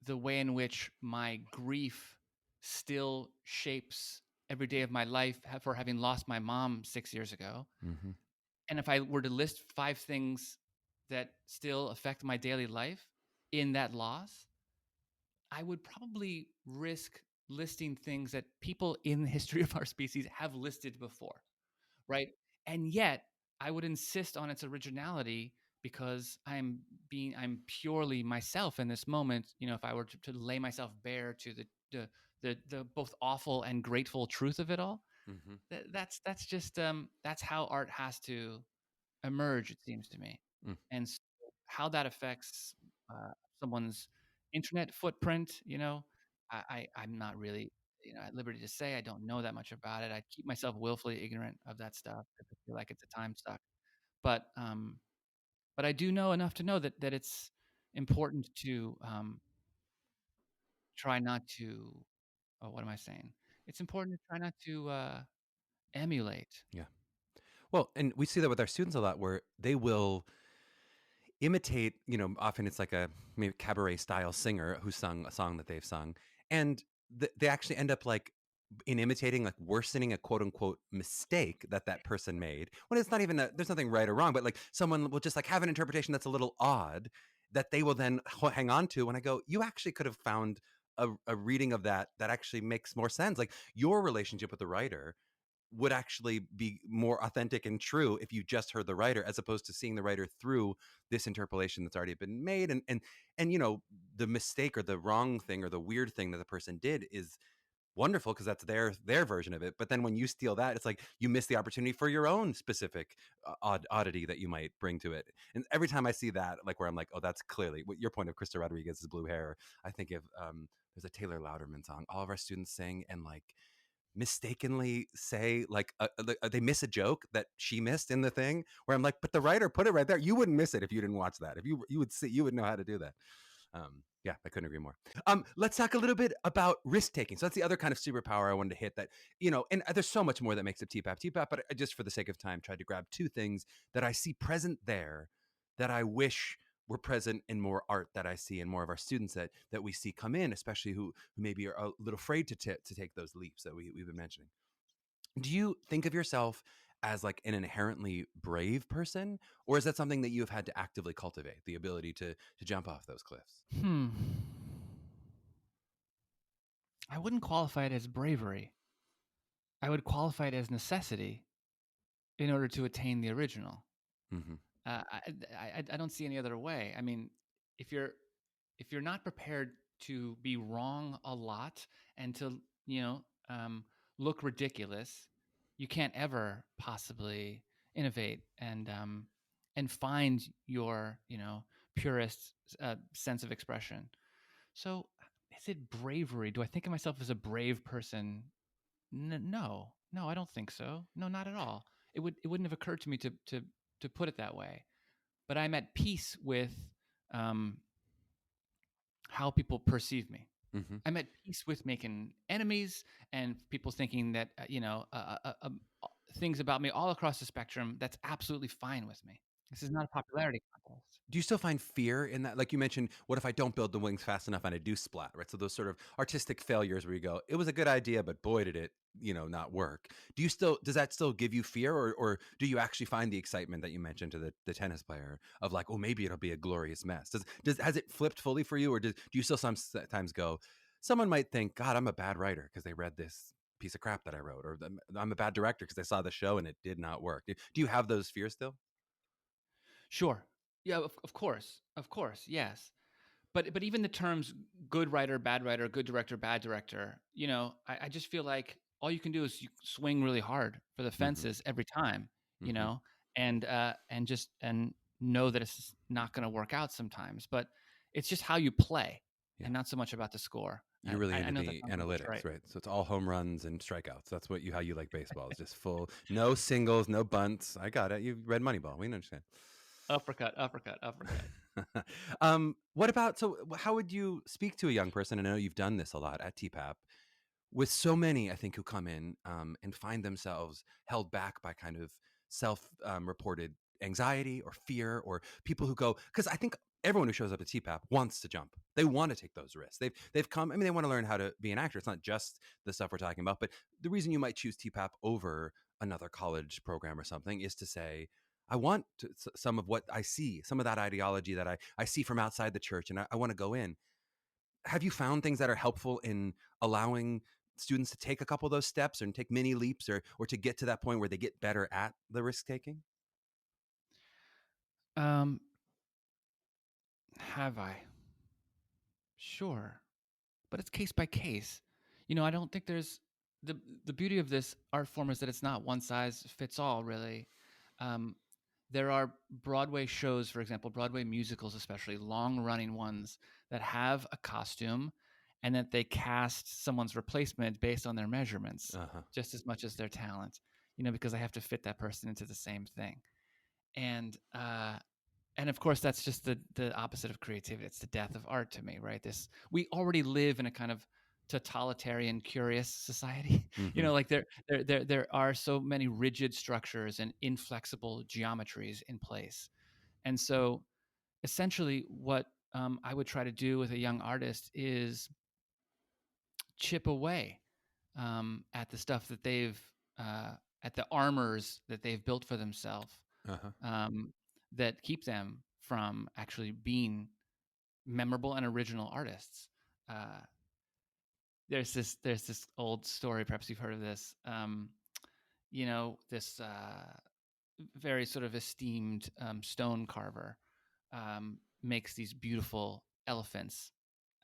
way in which my grief still shapes every day of my life for having lost my mom 6 years ago, and if I were to list 5 things that still affect my daily life in that loss, I would probably risk listing things that people in the history of our species have listed before, right? And yet I would insist on its originality, because I'm purely myself in this moment. If I were to lay myself bare to the both awful and grateful truth of it all, that's just that's how art has to emerge, it seems to me. And so how that affects someone's internet footprint, I'm not really, at liberty to say. I don't know that much about it. I keep myself willfully ignorant of that stuff. I feel like it's a time suck. But I do know enough to know that it's important to try not to. Oh, what am I saying? It's important to try not to emulate. Yeah. Well, and we see that with our students a lot, where they will imitate, often it's like a maybe cabaret style singer who sung a song that they've sung. And they actually end up like in imitating, like worsening a quote unquote mistake that person made, when it's not even there's nothing right or wrong, but like someone will just like have an interpretation that's a little odd that they will then hang on to. When I go, you actually could have found a reading of that actually makes more sense. Like your relationship with the writer would actually be more authentic and true if you just heard the writer, as opposed to seeing the writer through this interpolation that's already been made. And you know, the mistake or the wrong thing or the weird thing that the person did is wonderful because that's their version of it. But then when you steal that, it's like you miss the opportunity for your own specific oddity that you might bring to it. And every time I see that, like where I'm like, oh, that's clearly what your point of Krista Rodriguez's blue hair. I think of there's a Taylor Louderman song all of our students sing, and like mistakenly say like they miss a joke that she missed in the thing, where I'm like, but the writer put it right there. You wouldn't miss it if you didn't watch that. If you would see, you would know how to do that. Yeah, I couldn't agree more. Let's talk a little bit about risk taking. So that's the other kind of superpower I wanted to hit. That, you know, and there's so much more that makes up TPAP, but I just for the sake of time tried to grab two things that I see present there that I wish were present in more art that I see in more of our students that we see come in, especially who maybe are a little afraid to take those leaps that we've been mentioning. Do you think of yourself as like an inherently brave person, or is that something that you've had to actively cultivate, the ability to jump off those cliffs? I wouldn't qualify it as bravery. I would qualify it as necessity in order to attain the original. Mm-hmm. I don't see any other way. I mean, if you're not prepared to be wrong a lot and to, you know, look ridiculous, you can't ever possibly innovate and find your, you know, purest sense of expression. So, is it bravery? Do I think of myself as a brave person? No, I don't think so. No, not at all. It wouldn't have occurred to me to put it that way. But I'm at peace with how people perceive me. Mm-hmm. I'm at peace with making enemies and people thinking that things about me all across the spectrum. That's absolutely fine with me. This is not a popularity contest. Do you still find fear in that? Like you mentioned, what if I don't build the wings fast enough and I do splat, right? So those sort of artistic failures where you go, it was a good idea, but boy, did it, you know, not work. Does that still give you fear, or do you actually find the excitement that you mentioned to the tennis player of like, oh, maybe it'll be a glorious mess? Has it flipped fully for you, or do you still sometimes go, someone might think, God, I'm a bad writer because they read this piece of crap that I wrote, or I'm a bad director because they saw the show and it did not work. Do you have those fears still? Sure. Yeah, of course. Of course. Yes. But even the terms good writer, good director, bad director, you know, I just feel like all you can do is you swing really hard for the fences every time, you Mm-hmm. know, and know that it's not going to work out sometimes. But it's just how you play, Yeah. and not so much about the score. You're really into I know that the sounds a little analytics, trite. right? So it's all home runs and strikeouts. That's how you like baseball. It's just full, no singles, no bunts. I got it. You read Moneyball. We understand. Uppercut, uppercut, uppercut. What about, so how would you speak to a young person? And I know you've done this a lot at TPAP with so many, I think, who come in and find themselves held back by kind of self-reported anxiety or fear, or people who go, because I think everyone who shows up at TPAP wants to jump. They want to take those risks. They've come, I mean, they want to learn how to be an actor. It's not just the stuff we're talking about, but the reason you might choose TPAP over another college program or something is to say, I want some of what I see, some of that ideology that I see from outside the church, and I want to go in. Have you found things that are helpful in allowing students to take a couple of those steps and take mini leaps, or to get to that point where they get better at the risk taking? Have I? Sure. But it's case by case. You know, I don't think there's the beauty of this art form is that it's not one size fits all, really. There are Broadway shows, for example, Broadway musicals, especially long running ones that have a costume and that they cast someone's replacement based on their measurements Uh-huh. just as much as their talent, you know, because they have to fit that person into the same thing. And of course that's just the opposite of creativity. It's the death of art to me, right? We already live in a kind of totalitarian curious society. You know, like there are so many rigid structures and inflexible geometries in place. And so essentially what I would try to do with a young artist is chip away at the stuff that they've at the armors that they've built for themselves, Uh-huh. that keep them from actually being memorable and original artists. there's this old story. Perhaps you've heard of this. This very sort of esteemed stone carver makes these beautiful elephants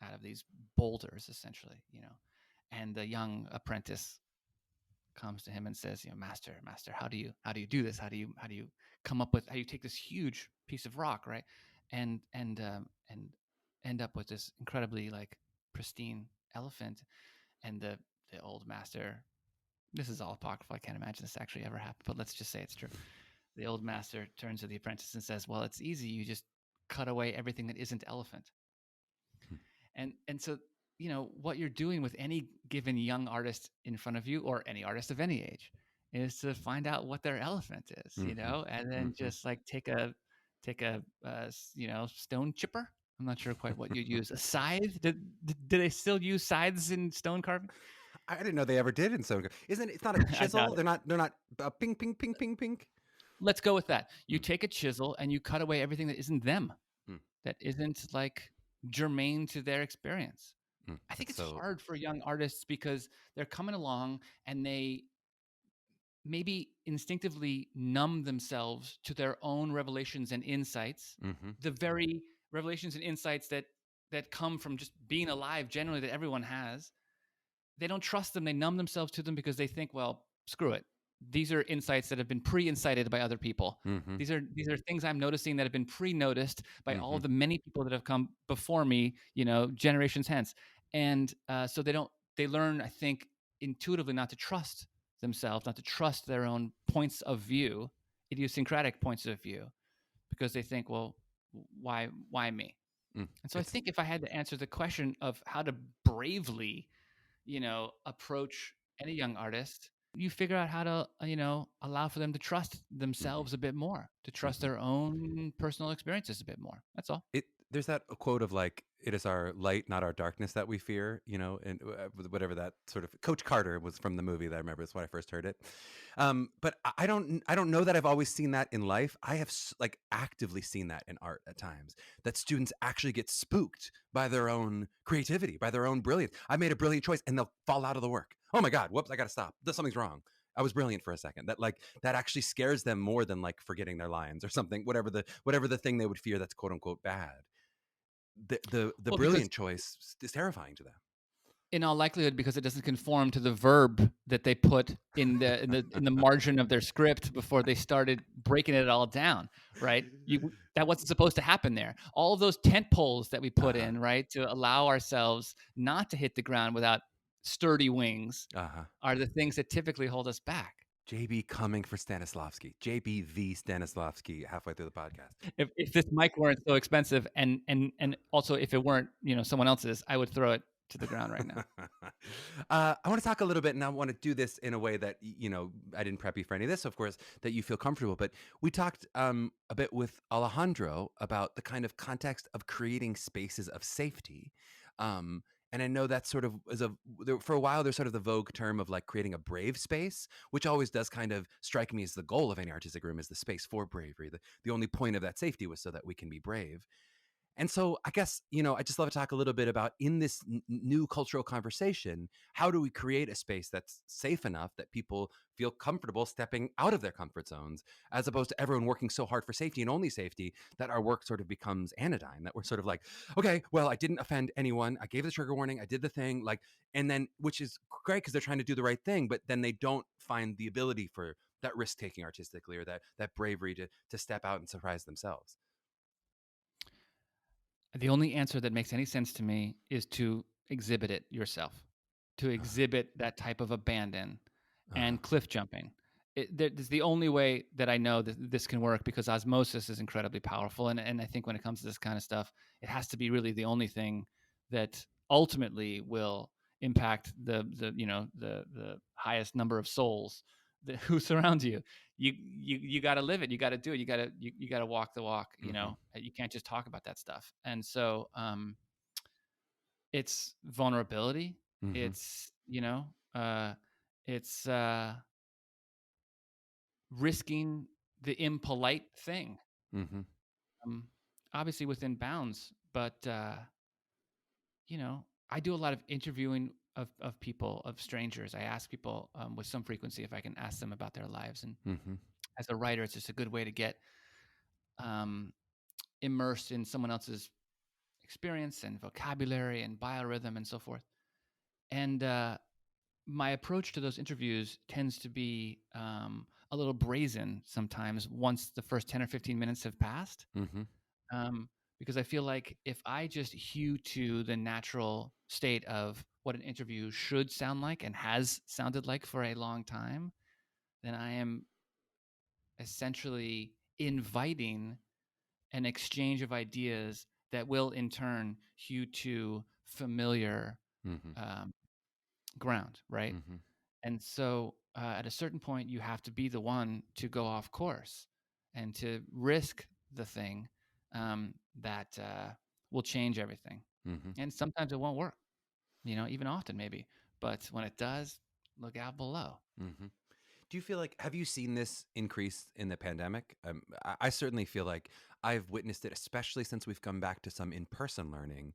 out of these boulders, essentially. And the young apprentice comes to him and says, master, how do you do this? How do you come up with, how do you take this huge piece of rock, right, and end up with this incredibly like pristine elephant? And the old master, this is all apocryphal, I can't imagine this actually ever happened, but let's just say it's true. The old master turns to the apprentice and says, well, it's easy, you just cut away everything that isn't elephant. And so what you're doing with any given young artist in front of you, or any artist of any age, is to find out what their elephant is, and then just like take a stone chipper. I'm not sure quite what you'd use. A scythe? Did they still use scythes in stone carving? I didn't know they ever did in stone. It's not a chisel. They're not ping ping ping ping ping. Let's go with that. You take a chisel and you cut away everything that isn't them, that isn't like germane to their experience. I think it's hard for young artists because they're coming along and they maybe instinctively numb themselves to their own revelations and insights, the very revelations and insights that come from just being alive generally, that everyone has. They don't trust them. They numb themselves to them because they think, well, screw it. These are insights that have been pre-incited by other people. These are things I'm noticing that have been pre-noticed by all the many people that have come before me, generations hence. And so they learn, I think, intuitively not to trust themselves, not to trust their own points of view, idiosyncratic points of view, because they think, well, why me? And so I think if I had to answer the question of how to bravely approach any young artist, you figure out how to, allow for them to trust themselves a bit more, to trust their own personal experiences a bit more. That's all. There's that quote of like, it is our light, not our darkness that we fear, and whatever that sort of, Coach Carter was from the movie that I remember. That's when I first heard it. But I don't know that I've always seen that in life. I have like actively seen that in art at times, that students actually get spooked by their own creativity, by their own brilliance. I made a brilliant choice and they'll fall out of the work. Oh my God, whoops, I got to stop. Something's wrong. I was brilliant for a second. That actually scares them more than like forgetting their lines or something, whatever the thing they would fear that's quote unquote bad. The brilliant choice is terrifying to them. In all likelihood, because it doesn't conform to the verb that they put in the margin of their script before they started breaking it all down, right? That wasn't supposed to happen there. All of those tent poles that we put in, right, to allow ourselves not to hit the ground without sturdy wings, are the things that typically hold us back. JB coming for Stanislavski. JB the Stanislavski halfway through the podcast. If this mic weren't so expensive, and also if it weren't someone else's, I would throw it to the ground right now. I want to talk a little bit, and I want to do this in a way that I didn't prep you for any of this, of course, that you feel comfortable. But we talked a bit with Alejandro about the kind of context of creating spaces of safety. And I know that sort of for a while, there's sort of the vogue term of like creating a brave space, which always does kind of strike me as the goal of any artistic room, is the space for bravery. The only point of that safety was so that we can be brave. And so I guess, I just love to talk a little bit about, in this new cultural conversation, how do we create a space that's safe enough that people feel comfortable stepping out of their comfort zones, as opposed to everyone working so hard for safety and only safety that our work sort of becomes anodyne, that we're sort of like, okay, well, I didn't offend anyone. I gave the trigger warning. I did the thing, and then, which is great because they're trying to do the right thing, but then they don't find the ability for that risk taking artistically, or that bravery to step out and surprise themselves. The only answer that makes any sense to me is to exhibit it yourself, to exhibit that type of abandon and cliff jumping. It's the only way that I know that this can work, because osmosis is incredibly powerful. And I think when it comes to this kind of stuff, it has to be really the only thing that ultimately will impact the highest number of souls who surrounds you. You got to live it. You got to do it. You got to walk the walk. You can't just talk about that stuff. And so it's vulnerability. It's it's risking the impolite thing, obviously within bounds. But I do a lot of interviewing of people, of strangers. I ask people with some frequency if I can ask them about their lives. And as a writer, it's just a good way to get immersed in someone else's experience and vocabulary and biorhythm and so forth. And my approach to those interviews tends to be a little brazen sometimes once the first 10 or 15 minutes have passed. Because I feel like if I just hew to the natural state of what an interview should sound like and has sounded like for a long time, then I am essentially inviting an exchange of ideas that will in turn hew to familiar ground, right? And so at a certain point, you have to be the one to go off course and to risk the thing that will change everything. And sometimes it won't work, even often maybe. But when it does, look out below. Do you feel like, have you seen this increase in the pandemic? I certainly feel like I've witnessed it, especially since we've come back to some in-person learning.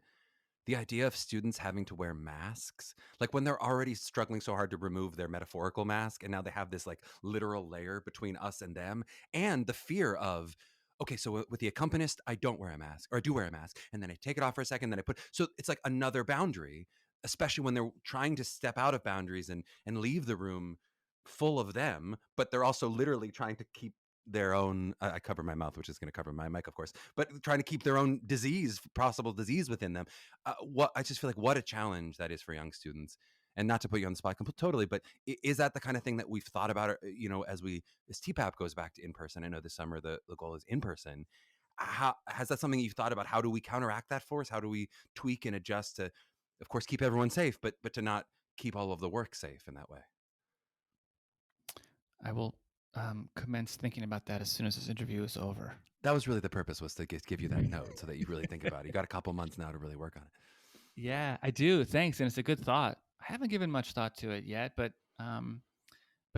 The idea of students having to wear masks, like when they're already struggling so hard to remove their metaphorical mask, and now they have this like literal layer between us and them, and the fear of, okay, so with the accompanist, I don't wear a mask, or I do wear a mask, and then I take it off for a second, then I put, so it's like another boundary, especially when they're trying to step out of boundaries and leave the room full of them, but they're also literally trying to keep their own, I cover my mouth, which is going to cover my mic, of course, but trying to keep their own possible disease within them. What I just feel like what a challenge that is for young students. And not to put you on the spot totally, but is that the kind of thing that we've thought about, as TPAP goes back to in person? I know this summer the goal is in person. How has that something you've thought about? How do we counteract that force? How do we tweak and adjust to, of course, keep everyone safe, but to not keep all of the work safe in that way? I will commence thinking about that as soon as this interview is over. That was really the purpose, was to give you that note so that you really think about it. You got a couple months now to really work on it. Yeah, I do. Thanks, and it's a good thought. I haven't given much thought to it yet, but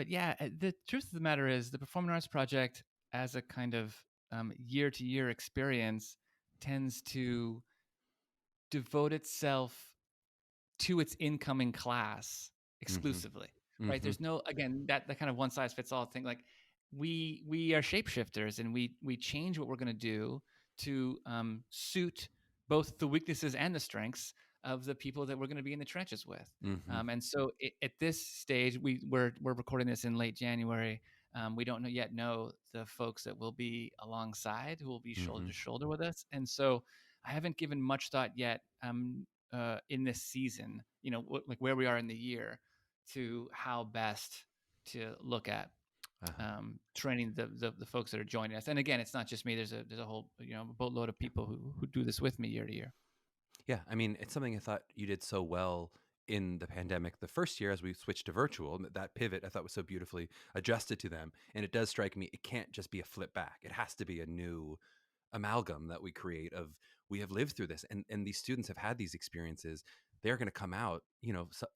yeah, the truth of the matter is, the Performing Arts Project, as a kind of year-to-year experience, tends to devote itself to its incoming class exclusively. Right? There's no, again, that kind of one size fits all thing. Like we are shapeshifters, and we change what we're going to do to suit both the weaknesses and the strengths of the people that we're going to be in the trenches with. And so at this stage, we're recording this in late January. We don't yet know the folks that will be alongside, who will be shoulder to shoulder with us. And so I haven't given much thought yet in this season, like where we are in the year, to how best to look at training the folks that are joining us. And again, it's not just me. There's a whole boatload of people who do this with me year to year. Yeah, I mean, it's something I thought you did so well in the pandemic the first year as we switched to virtual. That pivot I thought was so beautifully adjusted to them. And it does strike me, it can't just be a flip back. It has to be a new amalgam that we create of, we have lived through this, and these students have had these experiences. They're going to come out,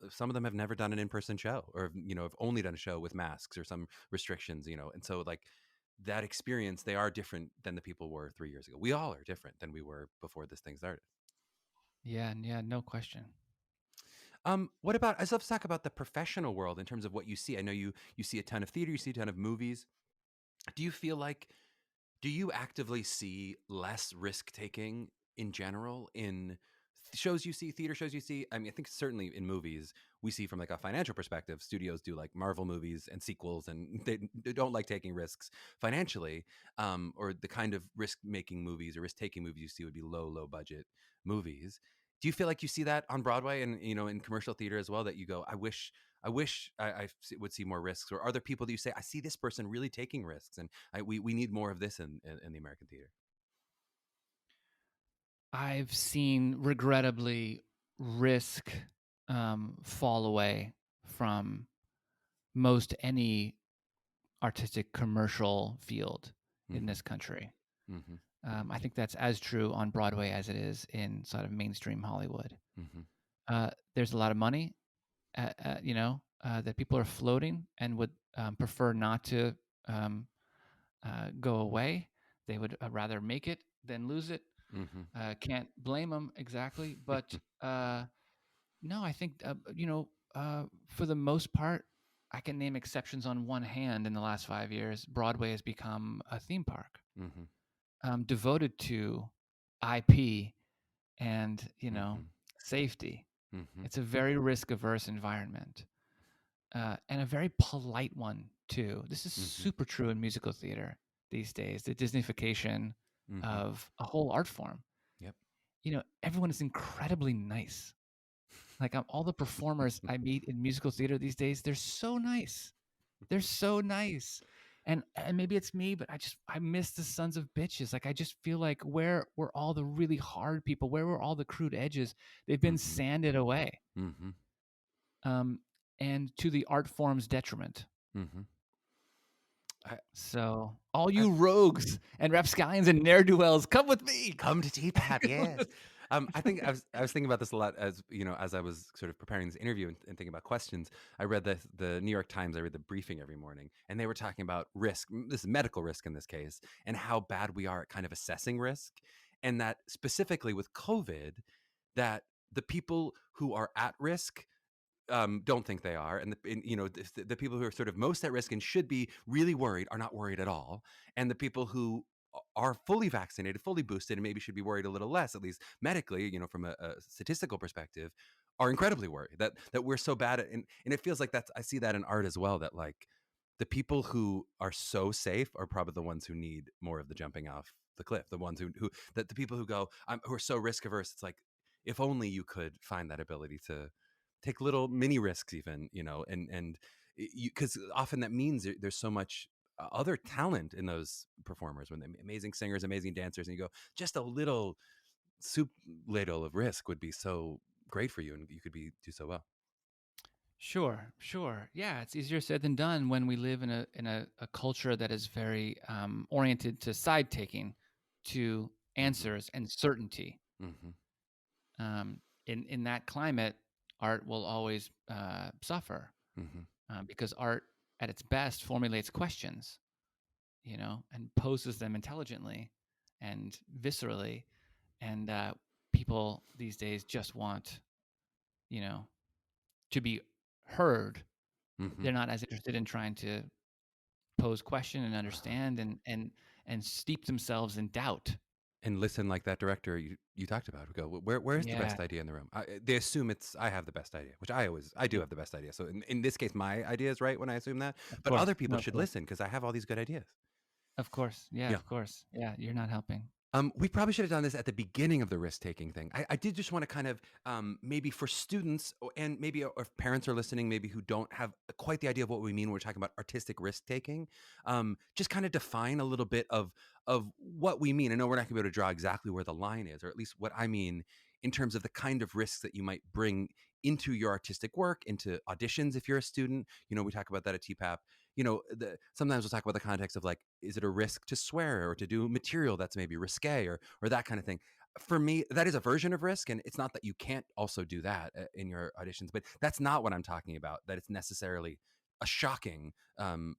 some of them have never done an in-person show, or have only done a show with masks or some restrictions, and so like that experience, they are different than the people were 3 years ago. We all are different than we were before this thing started. Yeah, no question. What about, let's talk about the professional world in terms of what you see. I know you see a ton of theater, you see a ton of movies. Do you feel like, do you actively see less risk taking in general in shows you see, theater shows you see? I mean, I think certainly in movies, we see from like a financial perspective, studios do like Marvel movies and sequels, and they don't like taking risks financially, or the kind of risk-making movies or risk-taking movies you see would be low budget movies. Do you feel like you see that on Broadway and, in commercial theater as well, that you go, I wish I would see more risks? Or are there people that you say, I see this person really taking risks, and we need more of this in the American theater? I've seen, regrettably, risk fall away from most any artistic commercial field in this country. I think that's as true on Broadway as it is in sort of mainstream Hollywood. There's a lot of money, that people are floating and would prefer not to go away. They would rather make it than lose it. Can't blame them exactly, but No, I think, for the most part, I can name exceptions on one hand. In the last 5 years, Broadway has become a theme park devoted to IP and, safety. It's a very risk-averse environment, and a very polite one, too. This is super true in musical theater these days, the Disneyfication of a whole art form. Yep. Everyone is incredibly nice. Like, all the performers I meet in musical theater these days, they're so nice. They're so nice. And maybe it's me, but I miss the sons of bitches. Like, I just feel like where were all the really hard people? Where were all the crude edges? They've been sanded away. And to the art form's detriment. So all you rogues and rapscallions and ne'er-do-wells, come with me. Come to TPAP, yes. I think I was thinking about this a lot as as I was sort of preparing this interview and thinking about questions. I read the New York Times. I read the briefing every morning, and they were talking about risk. This is medical risk in this case, and how bad we are at kind of assessing risk, and that specifically with COVID, that the people who are at risk don't think they are, and the people who are sort of most at risk and should be really worried are not worried at all, and the people who are fully vaccinated, fully boosted, and maybe should be worried a little less, at least medically, from a statistical perspective, are incredibly worried that we're so bad at, and it feels like I see that in art as well, that like the people who are so safe are probably the ones who need more of the jumping off the cliff, the ones who that the people who go who are so risk averse. It's like, if only you could find that ability to take little mini risks, even, and because often that means there's so much other talent in those performers, when they're amazing singers, amazing dancers, and you go, just a little soup ladle of risk would be so great for you, and you could do so well. Sure. Yeah, it's easier said than done when we live in a culture that is very oriented to side taking, to answers and certainty. In that climate, art will always suffer because art, at its best, formulates questions, and poses them intelligently and viscerally, and people these days just want, to be heard. They're not as interested in trying to pose question and understand and steep themselves in doubt. And listen, like that director you talked about, who go, where's the best idea in the room? They assume I have the best idea, which I do have the best idea. So in this case, my idea is right when I assume that. But other people should listen, because I have all these good ideas. Of course. Yeah, of course. Yeah, you're not helping. We probably should have done this at the beginning of the risk-taking thing. I did just want to kind of maybe for students, and maybe if parents are listening, maybe who don't have quite the idea of what we mean when we're talking about artistic risk-taking, just kind of define a little bit of what we mean. I know we're not going to be able to draw exactly where the line is, or at least what I mean in terms of the kind of risks that you might bring into your artistic work, into auditions if you're a student. We talk about that at TPAP. Sometimes we'll talk about the context of, like, is it a risk to swear or to do material that's maybe risque, or that kind of thing. For me, that is a version of risk, and it's not that you can't also do that in your auditions, but that's not what I'm talking about, that it's necessarily a shocking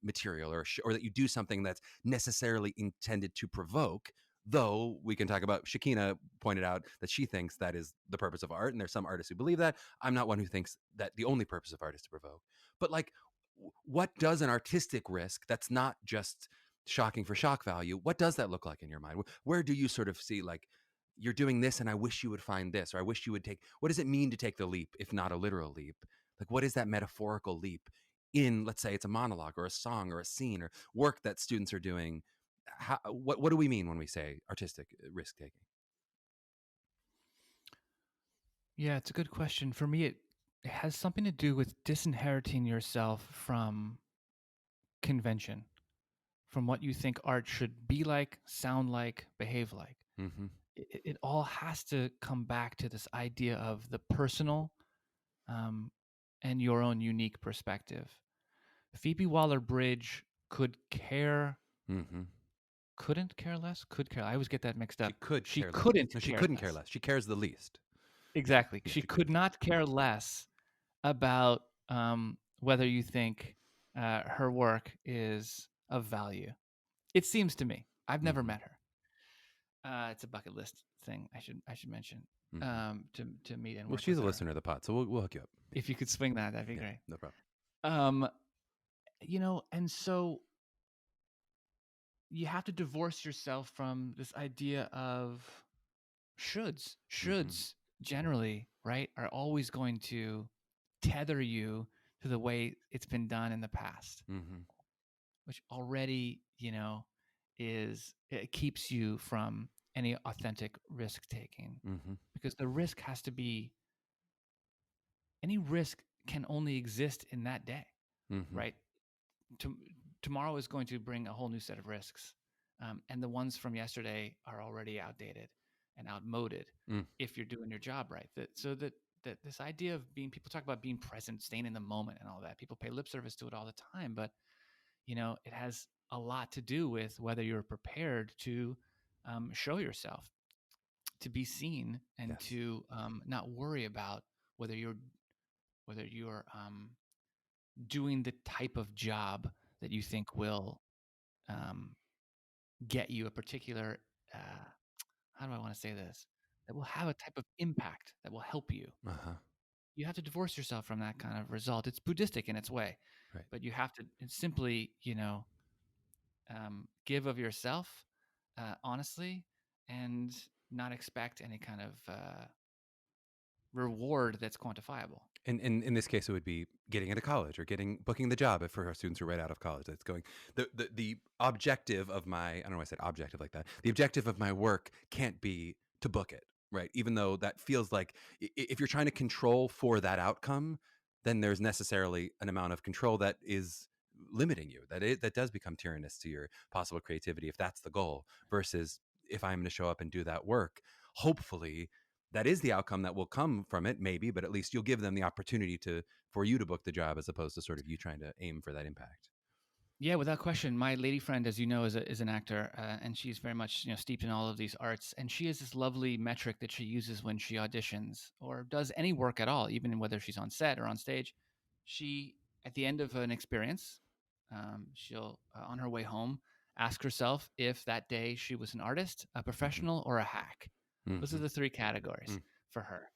material, or that you do something that's necessarily intended to provoke. Though we can talk about, Shakina pointed out that she thinks that is the purpose of art, and there's some artists who believe that. I'm not one who thinks that the only purpose of art is to provoke. But, like, what does an artistic risk that's not just shocking for shock value, what does that look like in your mind? Where do you sort of see, like, you're doing this and I wish you would find this, or I wish you would take, what does it mean to take the leap, if not a literal leap? Like, what is that metaphorical leap in, let's say it's a monologue or a song or a scene or work that students are doing? What do we mean when we say artistic risk taking? Yeah, it's a good question. For me, it has something to do with disinheriting yourself from convention, from what you think art should be like, sound like, behave like. It all has to come back to this idea of the personal and your own unique perspective. Phoebe Waller-Bridge couldn't care less. I always get that mixed up. She couldn't care less. She cares the least. Exactly. She could not care less about whether you think her work is of value. It seems to me. I've never met her. It's a bucket list thing I should mention Mm-hmm. to meet and Well, work she's with a her. listener of the pod, so we'll hook you up. If you could swing that, that'd be great. No problem. And so you have to divorce yourself from this idea of shoulds. Shoulds generally, right, are always going to tether you to the way it's been done in the past, which already, it keeps you from any authentic risk taking, because the risk has to be, any risk can only exist in that day, right? Tomorrow is going to bring a whole new set of risks. And the ones from yesterday are already outdated and outmoded if you're doing your job right. So this idea of people talk about being present, staying in the moment and all that. People pay lip service to it all the time, but it has a lot to do with whether you're prepared to show yourself, to be seen, and to not worry about whether you're doing the type of job that you think will get you a particular, how do I want to say this, that will have a type of impact that will help you. You have to divorce yourself from that kind of result. It's Buddhistic in its way, right? But you have to simply, give of yourself honestly, and not expect any kind of reward that's quantifiable. And in this case, it would be getting into college or booking the job for our students who are right out of college. That's going, the objective of my, I don't know why I said objective like that. The objective of my work can't be to book it, right? Even though that feels like, if you're trying to control for that outcome, then there's necessarily an amount of control that is limiting you, that does become tyrannous to your possible creativity, if that's the goal, versus if I'm going to show up and do that work, hopefully that is the outcome that will come from it, maybe, but at least you'll give them the opportunity for you to book the job, as opposed to sort of you trying to aim for that impact. Yeah, without question. My lady friend, as you know, is an actor, and she's very much steeped in all of these arts. And she has this lovely metric that she uses when she auditions or does any work at all, even whether she's on set or on stage. She, at the end of an experience, she'll, on her way home, ask herself if that day she was an artist, a professional, or a hack. Those are the three categories for her.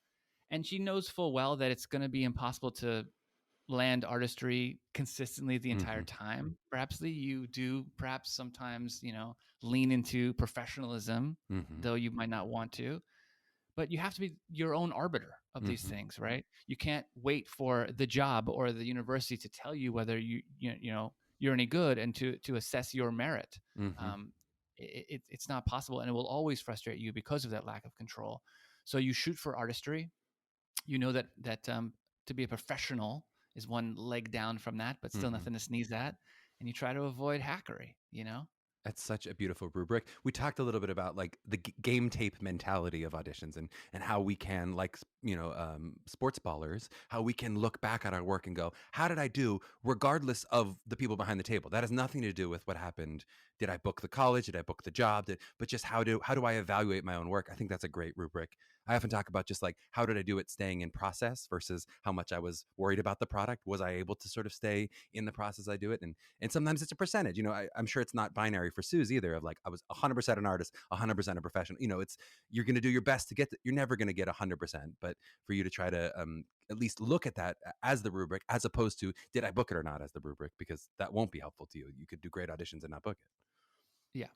And she knows full well that it's going to be impossible to land artistry consistently the entire time. Perhaps you do, perhaps sometimes, lean into professionalism, though you might not want to. But you have to be your own arbiter of these things, right? You can't wait for the job or the university to tell you whether you're any good and to assess your merit. It's not possible, and it will always frustrate you because of that lack of control. So you shoot for artistry. You know that to be a professional is one leg down from that, but still nothing to sneeze at. And you try to avoid hackery, That's such a beautiful rubric. We talked a little bit about like the game tape mentality of auditions, and how we can, like, sports ballers, how we can look back at our work and go, how did I do, regardless of the people behind the table? That has nothing to do with what happened. Did I book the college? Did I book the job? But just how do I evaluate my own work? I think that's a great rubric. I often talk about just like, how did I do it staying in process versus how much I was worried about the product. Was I able to sort of stay in the process I do it? And sometimes it's a percentage. I'm sure it's not binary for Suze either, of like, I was 100% an artist, 100% a professional. You're going to do your best to get you're never going to get 100%, but for you to try to at least look at that as the rubric, as opposed to did I book it or not as the rubric, because that won't be helpful to you. You could do great auditions and not book it. Yeah.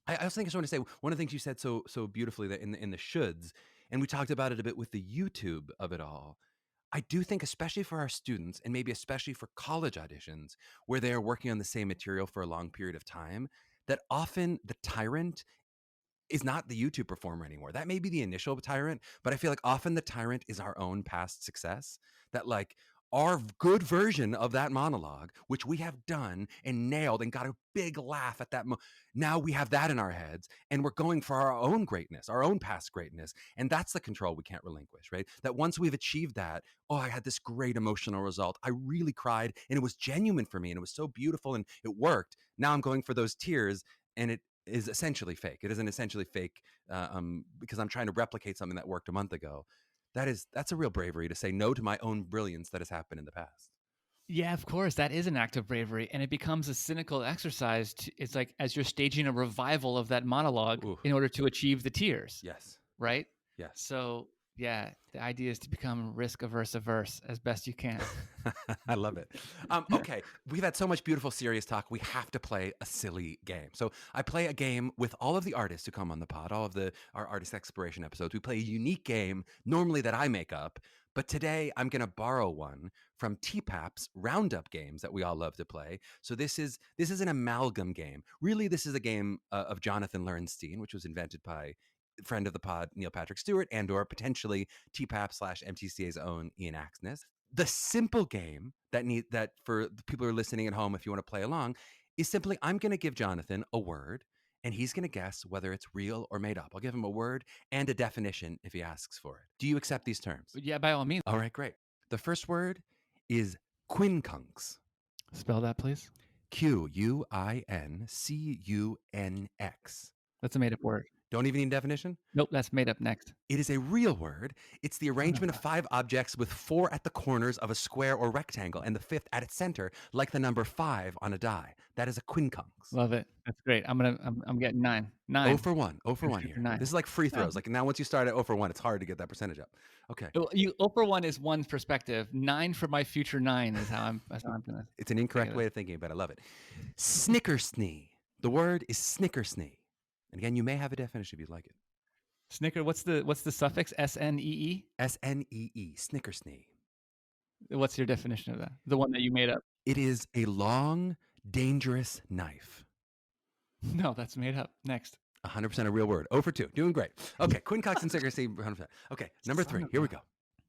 I also think I just want to say one of the things you said so beautifully, that in the shoulds, and we talked about it a bit with the YouTube of it all. I do think, especially for our students, and maybe especially for college auditions, where they are working on the same material for a long period of time, that often the tyrant is not the YouTube performer anymore. That may be the initial tyrant, but I feel like often the tyrant is our own past success. That, like, our good version of that monologue, which we have done and nailed and got a big laugh at that. Now we have that in our heads, and we're going for our own greatness, our own past greatness. And that's the control we can't relinquish, right? That once we've achieved that, oh, I had this great emotional result. I really cried, and it was genuine for me, and it was so beautiful, and it worked. Now I'm going for those tears, and it is essentially fake. It isn't essentially fake because I'm trying to replicate something that worked a month ago. That's a real bravery, to say no to my own brilliance that has happened in the past. Yeah, of course. That is an act of bravery, and it becomes a cynical exercise. It's like as you're staging a revival of that monologue in order to achieve the tears. Yes. right? Yes. So yeah, the idea is to become risk averse as best you can. I love it. Okay, we've had so much beautiful, serious talk. We have to play a silly game. So I play a game with all of the artists who come on the pod, all of our artist exploration episodes. We play a unique game, normally that I make up, but today I'm going to borrow one from TPAP's roundup games that we all love to play. So this is an amalgam game. Really, this is a game of Jonathan Learnstein, which was invented by friend of the pod Neil Patrick Stewart and or potentially TPAP/MTCA's own Ian Axness. The simple game that for the people who are listening at home, if you want to play along, is simply I'm going to give Jonathan a word and he's going to guess whether it's real or made up. I'll give him a word and a definition if he asks for it. Do you accept these terms? Yeah, by all means. All right, great. The first word is quincunx. Spell that, please. Q-U-I-N-C-U-N-X. That's a made-up word. Don't even need a definition? Nope, that's made up next. It is a real word. It's the arrangement of 5 objects with 4 at the corners of a square or rectangle and the 5th at its center, like the number 5 on a die. That is a quincunx. Love it. That's great. I'm getting 9. 9. 0 for 1. 0 for 1 here. 9. This is like free throws. Like now once you start at 0 for 1, it's hard to get that percentage up. Okay. 0 for 1 is one perspective. 9 for my future 9 is how I'm gonna. It's an incorrect way of thinking, but I love it. Snickersnee. The word is snickersnee. And again, you may have a definition if you'd like it. Snicker, what's the suffix? S-N-E-E? S-N-E-E, snickersnee. What's your definition of that? The one that you made up. It is a long, dangerous knife. No, that's made up. Next. 100% a real word. 0 for 2. Doing great. Okay, quincunx and snickersnee, 100%. Okay, number 3. Here we go.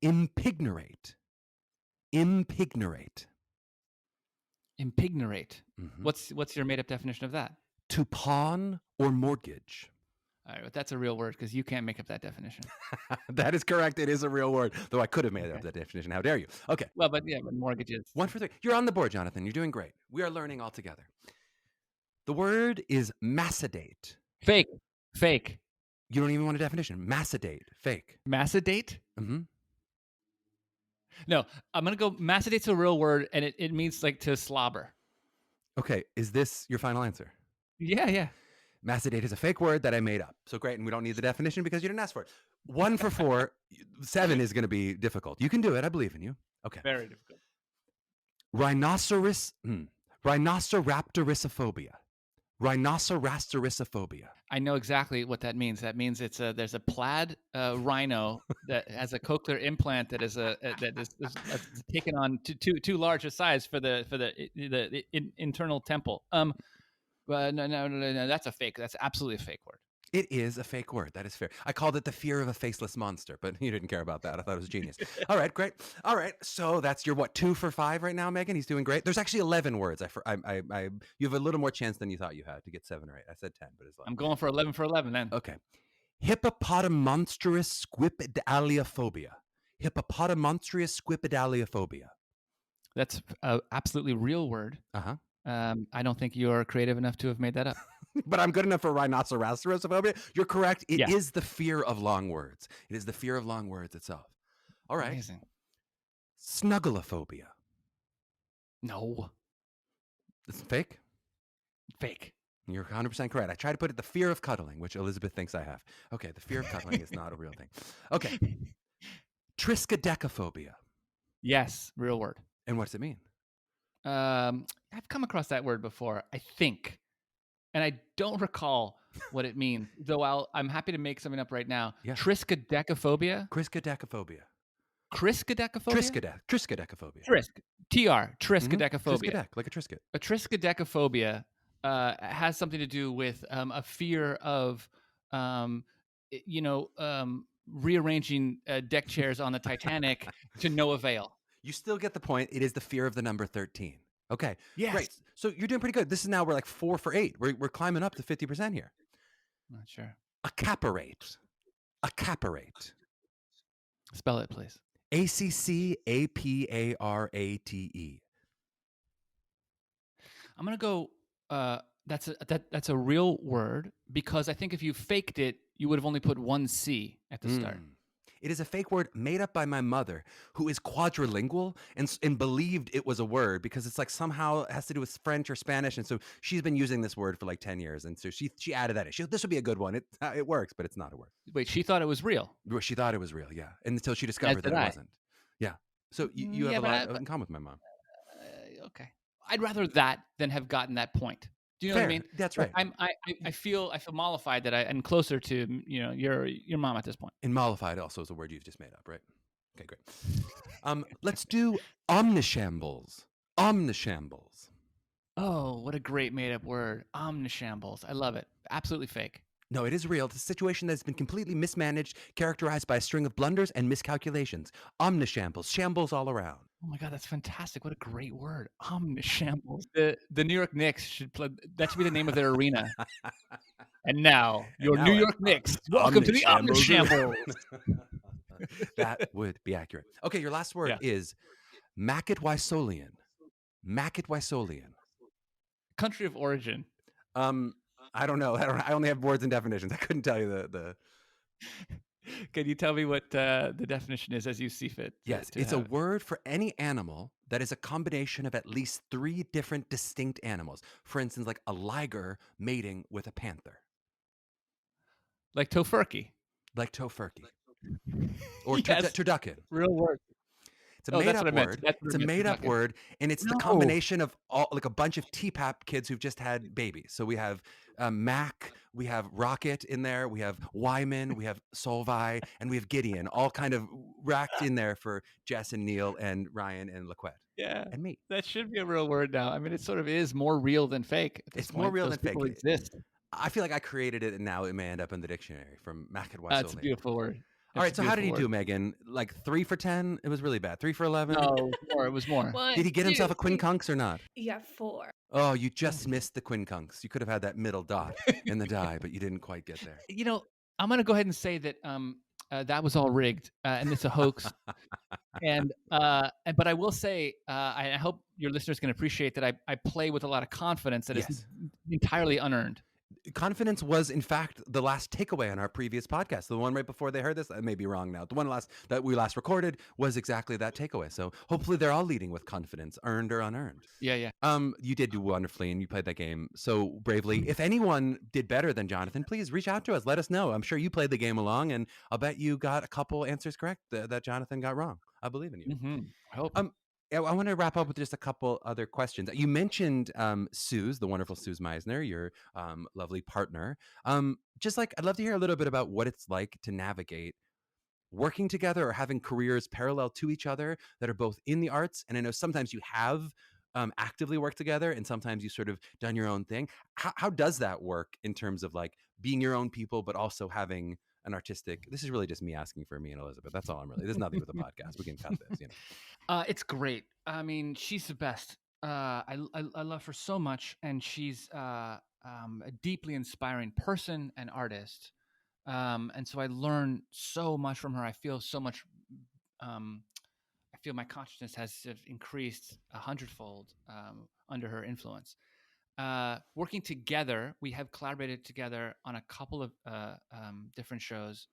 Impignorate. Impignorate. Impignorate. Mm-hmm. What's your made up definition of that? To pawn or mortgage. All right, but that's a real word because you can't make up that definition. That is correct. It is a real word, though I could have made up that definition. How dare you? Okay. Well, but mortgages. 1 for 3. You're on the board, Jonathan. You're doing great. We are learning all together. The word is macedate. Fake. You don't even want a definition. Macedate. Fake. Macedate? Mm-hmm. No, I'm going to go, macedate's a real word, and it means like to slobber. Okay, is this your final answer? Yeah. Macedate is a fake word that I made up. So great, and we don't need the definition because you didn't ask for it. 1 for 4. 7 is going to be difficult. You can do it. I believe in you. Okay. Very difficult. Rhinoceraptorisophobia. Rhinoceraptorisophobia. I know exactly what that means. That means there's a plaid rhino that has a cochlear implant that is taken on too large a size for the internal temple. No, that's a fake. That's absolutely a fake word. It is a fake word. That is fair. I called it the fear of a faceless monster, but you didn't care about that. I thought it was genius. All right, great. All right, so that's your 2 for 5 right now, Meghan. He's doing great. There's actually 11 words. You have a little more chance than you thought you had to get 7 or 8. I said 10, but it's 11. I'm going for 11 for 11 then. Okay. Hippopotamonstrous squipedaliophobia. Hippopotamonstrous squipedaliophobia. That's an absolutely real word. Uh-huh. I don't think you're creative enough to have made that up. But I'm good enough for rhinoceraptorisophobia. You're correct. It is the fear of long words. It is the fear of long words itself. All right. Amazing. Snuggleophobia. No. It's fake? Fake. You're 100% correct. I try to put it the fear of cuddling, which Elizabeth thinks I have. Okay, the fear of cuddling is not a real thing. Okay. Triskaidekaphobia. Yes, real word. And what does it mean? I've come across that word before, I think. And I don't recall what it means, though I'm happy to make something up right now. Yeah. Triskaidekaphobia? Triskaidekaphobia. Triskaidekaphobia? Triskaidekaphobia. Triskaidekaphobia. Like a Trisket. A triskaidekaphobia has something to do with a fear of, rearranging deck chairs on the Titanic to no avail. You still get the point. It is the fear of the number 13. Okay. Yes. Great. So you're doing pretty good. This is now we're like 4 for 8. We're climbing up to 50% here. Not sure. Accaparate. Accaparate. Spell it, please. A-C-C-A-P-A-R-A-T-E. I'm gonna go. That's a real word because I think if you faked it, you would have only put 1 C at the start. It is a fake word made up by my mother, who is quadrilingual and believed it was a word because it's like somehow it has to do with French or Spanish. And so she's been using this word for like 10 years. And so she added that in. This would be a good one. It works, but it's not a word. Wait, she thought it was real. She thought it was real, yeah. And until she As discovered did that it I. wasn't. Yeah. So you have a lot in common with my mom. Okay. I'd rather that than have gotten that point. Do you know what I mean? That's Like, right. I feel mollified that I'm closer to your mom at this point. And mollified also is a word you've just made up, right? Okay, great. Let's do omnishambles. Omnishambles. Oh, what a great made up word. Omnishambles. I love it. Absolutely fake. No, it is real. It's a situation that's been completely mismanaged, characterized by a string of blunders and miscalculations. Omnishambles, shambles all around. Oh my God, that's fantastic. What a great word. Omnishambles. The New York Knicks should play, that should be the name of their arena. And now, New York Knicks. Welcome to the Omnishambles. That would be accurate. Okay, your last word is Macatwysolian. Macatwysolian. Country of origin. I don't know. I only have words and definitions. I couldn't tell you the. Can you tell me what the definition is as you see fit? Yes, it's a word for any animal that is a combination of at least 3 different distinct animals. For instance, like a liger mating with a panther. Like tofurkey. Like tofurkey. Or turducken. Real word. It's a made-up word. It's a made-up word, and it's the combination of all, like a bunch of TPAP kids who've just had babies. So we have Mac, we have Rocket in there, we have Wyman, we have Solvay, and we have Gideon, all kind of racked in there for Jess and Neil and Ryan and LaQuette. Yeah, and me. That should be a real word now. I mean, it sort of is more real than fake. It's more real than fake. Exist. I feel like I created it, and now it may end up in the dictionary from Macatwysolian. That's a beautiful word. All right, so how did he do, Meghan? Like 3 for 10? It was really bad. 3 for 11? No, it was more. One, did he get himself a quincunx or not? Yeah, 4. Oh, you just missed the quincunx. You could have had that middle dot in the die, but you didn't quite get there. You know, I'm going to go ahead and say that that was all rigged, and it's a hoax. But I will say, I hope your listeners can appreciate that I play with a lot of confidence that is entirely unearned. Confidence was, in fact, the last takeaway on our previous podcast. The one right before they heard this, I may be wrong now. The one that we last recorded was exactly that takeaway. So hopefully they're all leading with confidence, earned or unearned. Yeah. You did do wonderfully, and you played that game so bravely. If anyone did better than Jonathan, please reach out to us. Let us know. I'm sure you played the game along, and I'll bet you got a couple answers correct that Jonathan got wrong. I believe in you. Mm-hmm. I hope. I want to wrap up with just a couple other questions. You mentioned Suze, the wonderful Suze Meisner, your lovely partner. Just like, I'd love to hear a little bit about what it's like to navigate working together or having careers parallel to each other that are both in the arts. And I know sometimes you have actively worked together and sometimes you sort of done your own thing. How does that work in terms of like being your own people, but also having an artistic? This is really just me asking for me and Elizabeth. That's all I'm really. There's nothing with the podcast. We can cut this, you know. It's great. I mean, she's the best. I love her so much, and she's a deeply inspiring person and artist. And so I learn so much from her. I feel so much. I feel my consciousness has increased 100-fold under her influence. Working together, we have collaborated together on a couple of different shows,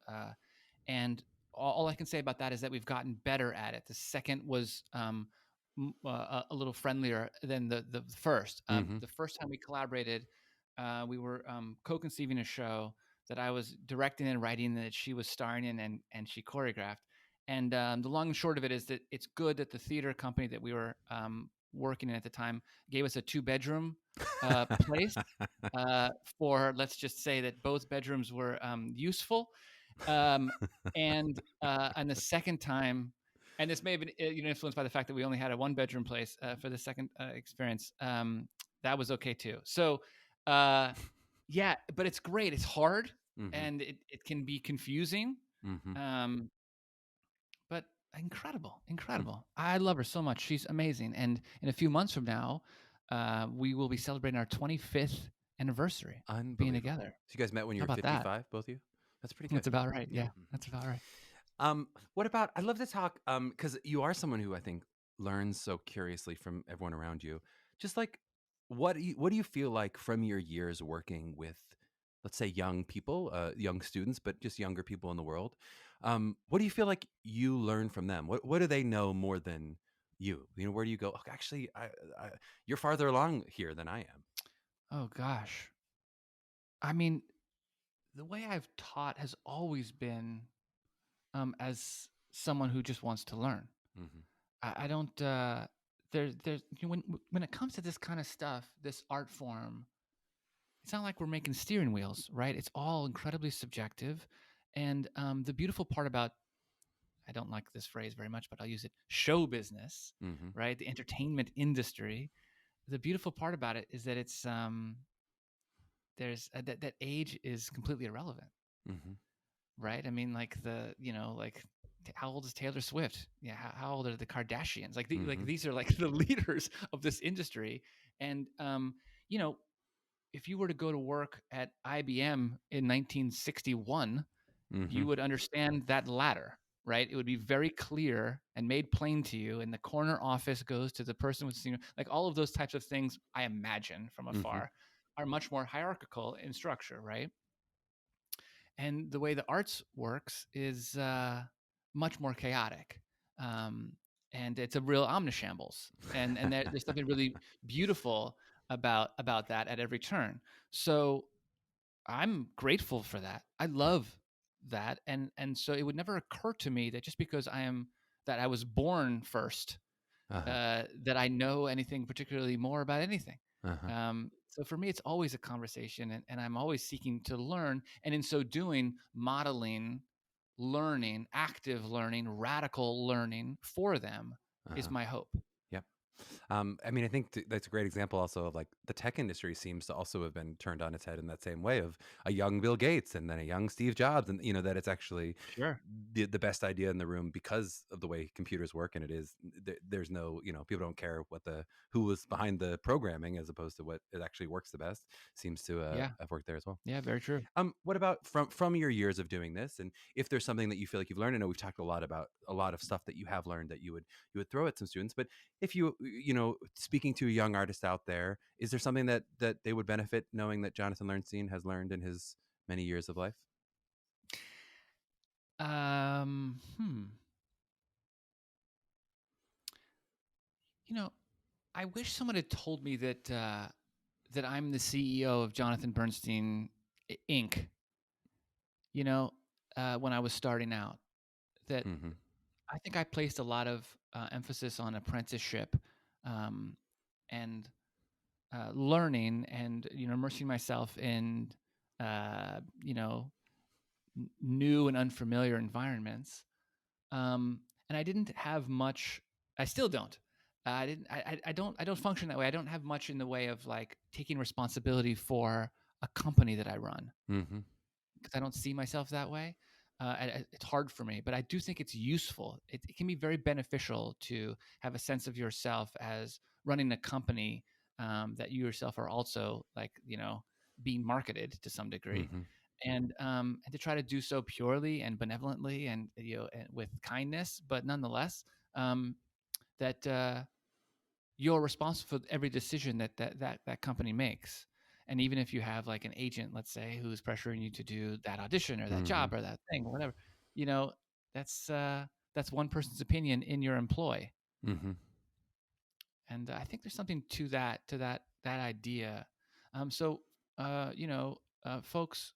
and all I can say about that is that we've gotten better at it. The second was a little friendlier than the first. The first time we collaborated, we were co-conceiving a show that I was directing and writing that she was starring in and she choreographed. And the long and short of it is that it's good that the theater company that we were working in at the time gave us a 2-bedroom place for, let's just say that both bedrooms were useful. And the second time, and this may have been influenced by the fact that we only had a 1-bedroom place for the second experience. That was okay too. So yeah, but it's great. It's hard and it can be confusing. But incredible. I love her so much. She's amazing. And in a few months from now, we will be celebrating our 25th anniversary being together. So you guys met when you were 55, both of you? That's pretty good. That's about right. Yeah, that's about right. What about, I'd love to talk, because you are someone who I think learns so curiously from everyone around you. Just like, what do you feel like from your years working with, let's say, young people, young students, but just younger people in the world? What do you feel like you learn from them? What do they know more than you? Where do you go? "Oh, actually, you're farther along here than I am." Oh gosh. I mean, the way I've taught has always been as someone who just wants to learn. Mm-hmm. I don't. There's when it comes to this kind of stuff, this art form, it's not like we're making steering wheels, right? It's all incredibly subjective, and the beautiful part about, I don't like this phrase very much, but I'll use it, show business, Mm-hmm. right? The entertainment industry. The beautiful part about it is that it's there's that age is completely irrelevant, Mm-hmm. right? I mean, like how old is Taylor Swift? Yeah, how old are the Kardashians? Like Mm-hmm. these are like the leaders of this industry, and you know, if you were to go to work at IBM in 1961, Mm-hmm. you would understand that ladder, right? It would be very clear and made plain to you. And the corner office goes to the person with senior, like all of those types of things, I imagine from Mm-hmm. afar, are much more hierarchical in structure, right? And the way the arts works is much more chaotic. Um, and it's a real omnishambles. And there's something really beautiful about that at every turn. So I'm grateful for that. I love that, and so it would never occur to me that just because I was born first, Uh-huh. that I know anything particularly more about anything. Uh-huh. So for me, it's always a conversation, and I'm always seeking to learn, and in so doing, modeling, learning, active learning, radical learning for them is Uh-huh. my hope. Yep. I mean, I think that's a great example also of like the tech industry seems to also have been turned on its head in that same way of a young Bill Gates and then a young Steve Jobs. And, that it's actually Sure. the best idea in the room because of the way computers work. And it is, there's no, people don't care who was behind the programming as opposed to what it actually works the best seems to Yeah. have worked there as well. Yeah. Very true. What about from your years of doing this, and if there's something that you feel like you've learned? I know we've talked a lot about a lot of stuff that you have learned that you would throw at some students, but if speaking to a young artist out there, is there something that they would benefit knowing that Jonathan Learnstein has learned in his many years of life? Hmm. I wish someone had told me that that I'm the CEO of Jonathan Bernstein Inc. When I was starting out, that Mm-hmm. I think I placed a lot of emphasis on apprenticeship, and learning, and immersing myself in you know new and unfamiliar environments. And I didn't have much. I still don't. I didn't. I don't. I don't function that way. I don't have much in the way of like taking responsibility for a company that I run, Mm-hmm. because I don't see myself that way. It's hard for me, but I do think it's useful. It can be very beneficial to have a sense of yourself as running a company, that you yourself are also like being marketed to some degree, Mm-hmm. and to try to do so purely and benevolently, and and with kindness, but nonetheless, that you're responsible for every decision that company makes. And even if you have like an agent, let's say, who's pressuring you to do that audition or that Mm-hmm. job or that thing or whatever, you know, that's one person's opinion in your employ. Mm-hmm. And I think there's something to that idea. So folks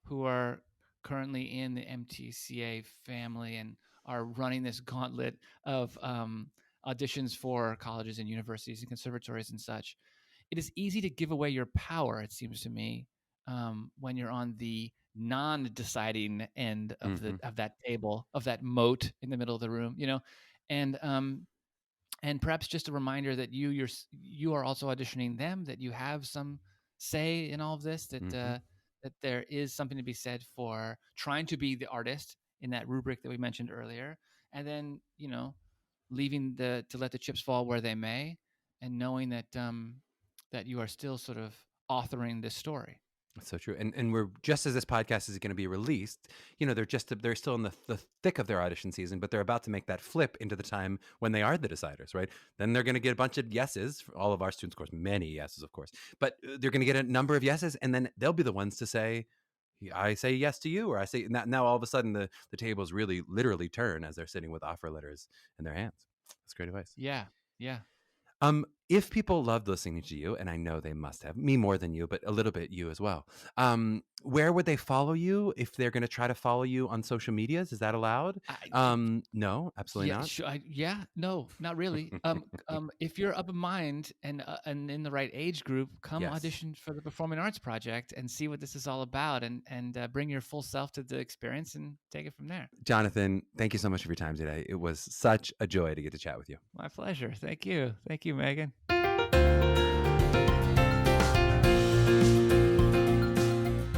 who are currently in the MTCA family and are running this gauntlet of auditions for colleges and universities and conservatories and such, it is easy to give away your power, it seems to me, when you're on the non-deciding end of Mm-hmm. that table, of that moat in the middle of the room, and perhaps just a reminder that you are also auditioning them, that you have some say in all of this, that Mm-hmm. that there is something to be said for trying to be the artist in that rubric that we mentioned earlier, and then leaving to let the chips fall where they may, and knowing that that you are still sort of authoring this story. That's so true. And we're just as this podcast is going to be released, they're still in the thick of their audition season, but they're about to make that flip into the time when they are the deciders, right? Then they're going to get a bunch of yeses for all of our students, of course, many yeses, of course, but they're going to get a number of yeses, and then they'll be the ones to say, I say yes to you, or I say now all of a sudden the tables really literally turn as they're sitting with offer letters in their hands. That's great advice. Yeah. Yeah. If people loved listening to you, and I know they must have, me more than you, but a little bit you as well. Where would they follow you if they're going to try to follow you on social medias? Is that allowed? No, absolutely Yeah, not. sure. Yeah, no, not really. If you're up in mind and in the right age group, come Yes. audition for the Performing Arts Project and see what this is all about, and bring your full self to the experience and take it from there. Jonathan, thank you so much for your time today. It was such a joy to get to chat with you. My pleasure. Thank you, Meghan.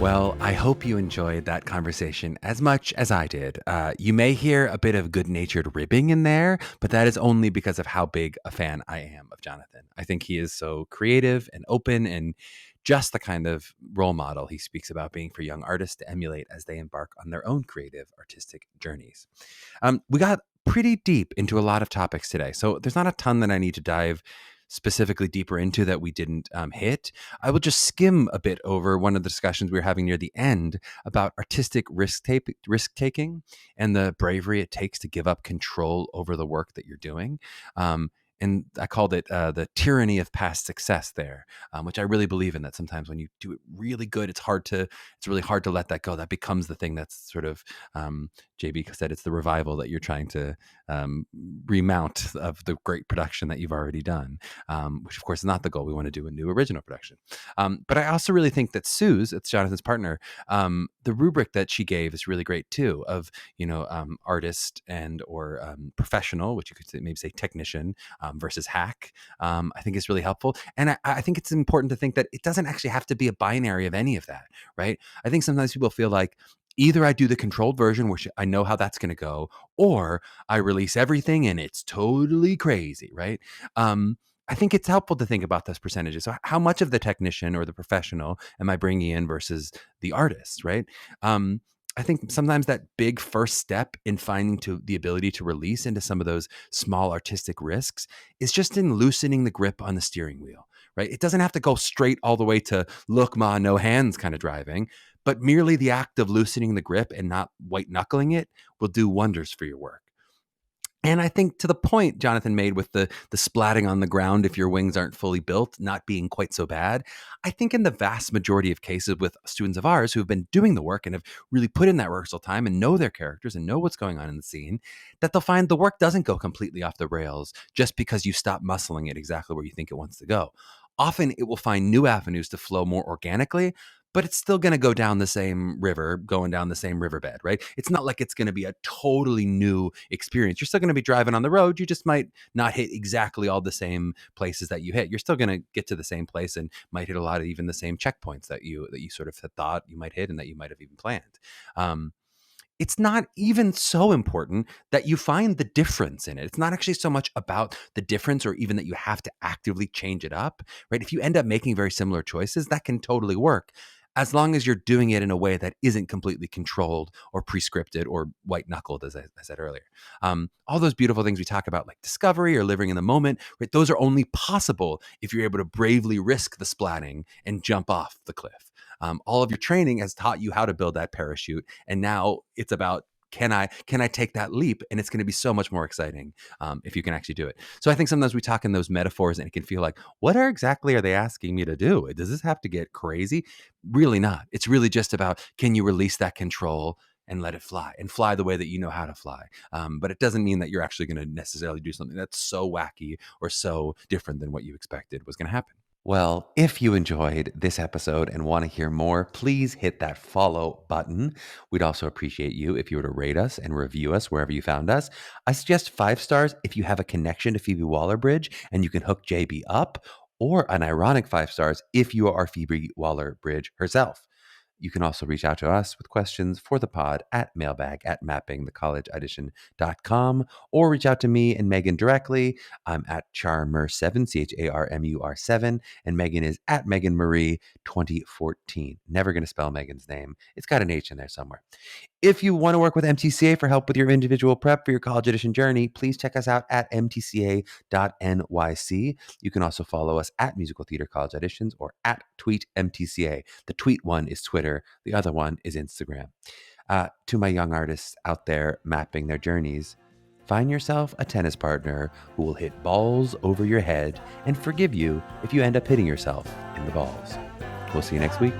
Well, I hope you enjoyed that conversation as much as I did. You may hear a bit of good-natured ribbing in there, but that is only because of how big a fan I am of Jonathan. I think he is so creative and open and just the kind of role model he speaks about being for young artists to emulate as they embark on their own creative artistic journeys. We got pretty deep into a lot of topics today, so there's not a ton that I need to dive specifically deeper into that we didn't hit. I will just skim a bit over one of the discussions we were having near the end about artistic risk-taking and the bravery it takes to give up control over the work that you're doing. And I called it the tyranny of past success there, which I really believe in. That sometimes when you do it really good, it's really hard to let that go. That becomes the thing that's sort of, JB said, it's the revival that you're trying to remount of the great production that you've already done, which of course is not the goal. We want to do a new original production. But I also really think that Sue's, it's Jonathan's partner, the rubric that she gave is really great too, of, artist and or professional, which you could maybe say technician, versus hack. I think is really helpful. And I think it's important to think that it doesn't actually have to be a binary of any of that, right? I think sometimes people feel like either I do the controlled version, which I know how that's going to go, or I release everything and it's totally crazy, right? I think it's helpful to think about those percentages. So how much of the technician or the professional am I bringing in versus the artist, right? I think sometimes that big first step in finding the ability to release into some of those small artistic risks is just in loosening the grip on the steering wheel, right? It doesn't have to go straight all the way to look, ma, no hands kind of driving, but merely the act of loosening the grip and not white knuckling it will do wonders for your work. And I think to the point Jonathan made with the splatting on the ground if your wings aren't fully built, not being quite so bad, I think in the vast majority of cases with students of ours who have been doing the work and have really put in that rehearsal time and know their characters and know what's going on in the scene, that they'll find the work doesn't go completely off the rails just because you stop muscling it exactly where you think it wants to go. Often it will find new avenues to flow more organically, but it's still going to go down the same river, going down the same riverbed, right? It's not like it's going to be a totally new experience. You're still going to be driving on the road. You just might not hit exactly all the same places that you hit. You're still going to get to the same place and might hit a lot of even the same checkpoints that you sort of had thought you might hit and that you might have even planned. It's not even so important that you find the difference in it. It's not actually so much about the difference or even that you have to actively change it up, right? If you end up making very similar choices, that can totally work, as long as you're doing it in a way that isn't completely controlled or prescripted or white knuckled, as I said earlier. All those beautiful things we talk about, like discovery or living in the moment, right? Those are only possible if you're able to bravely risk the splatting and jump off the cliff. All of your training has taught you how to build that parachute, and now it's about, can I take that leap? And it's going to be so much more exciting if you can actually do it. So I think sometimes we talk in those metaphors and it can feel like, what exactly are they asking me to do? Does this have to get crazy? Really not. It's really just about, can you release that control and let it fly and fly the way that you know how to fly? But it doesn't mean that you're actually going to necessarily do something that's so wacky or so different than what you expected was going to happen. Well, if you enjoyed this episode and want to hear more, please hit that follow button. We'd also appreciate you if you were to rate us and review us wherever you found us. I suggest 5 stars if you have a connection to Phoebe Waller-Bridge and you can hook JB up, or an ironic 5 stars if you are Phoebe Waller-Bridge herself. You can also reach out to us with questions for the pod at mailbag@mappingthecollegeaudition.com, or reach out to me and Meghan directly. I'm at Charmur7, CHARMUR7, and Meghan is at Meghan Marie 2014. Never going to spell Meghan's name. It's got an H in there somewhere. If you want to work with MTCA for help with your individual prep for your college audition journey, please check us out at mtca.nyc. You can also follow us at Musical Theater College Auditions or at Tweet MTCA. The tweet one is Twitter, Twitter. The other one is Instagram. To my young artists out there mapping their journeys, find yourself a tennis partner who will hit balls over your head and forgive you if you end up hitting yourself in the balls. We'll see you next week.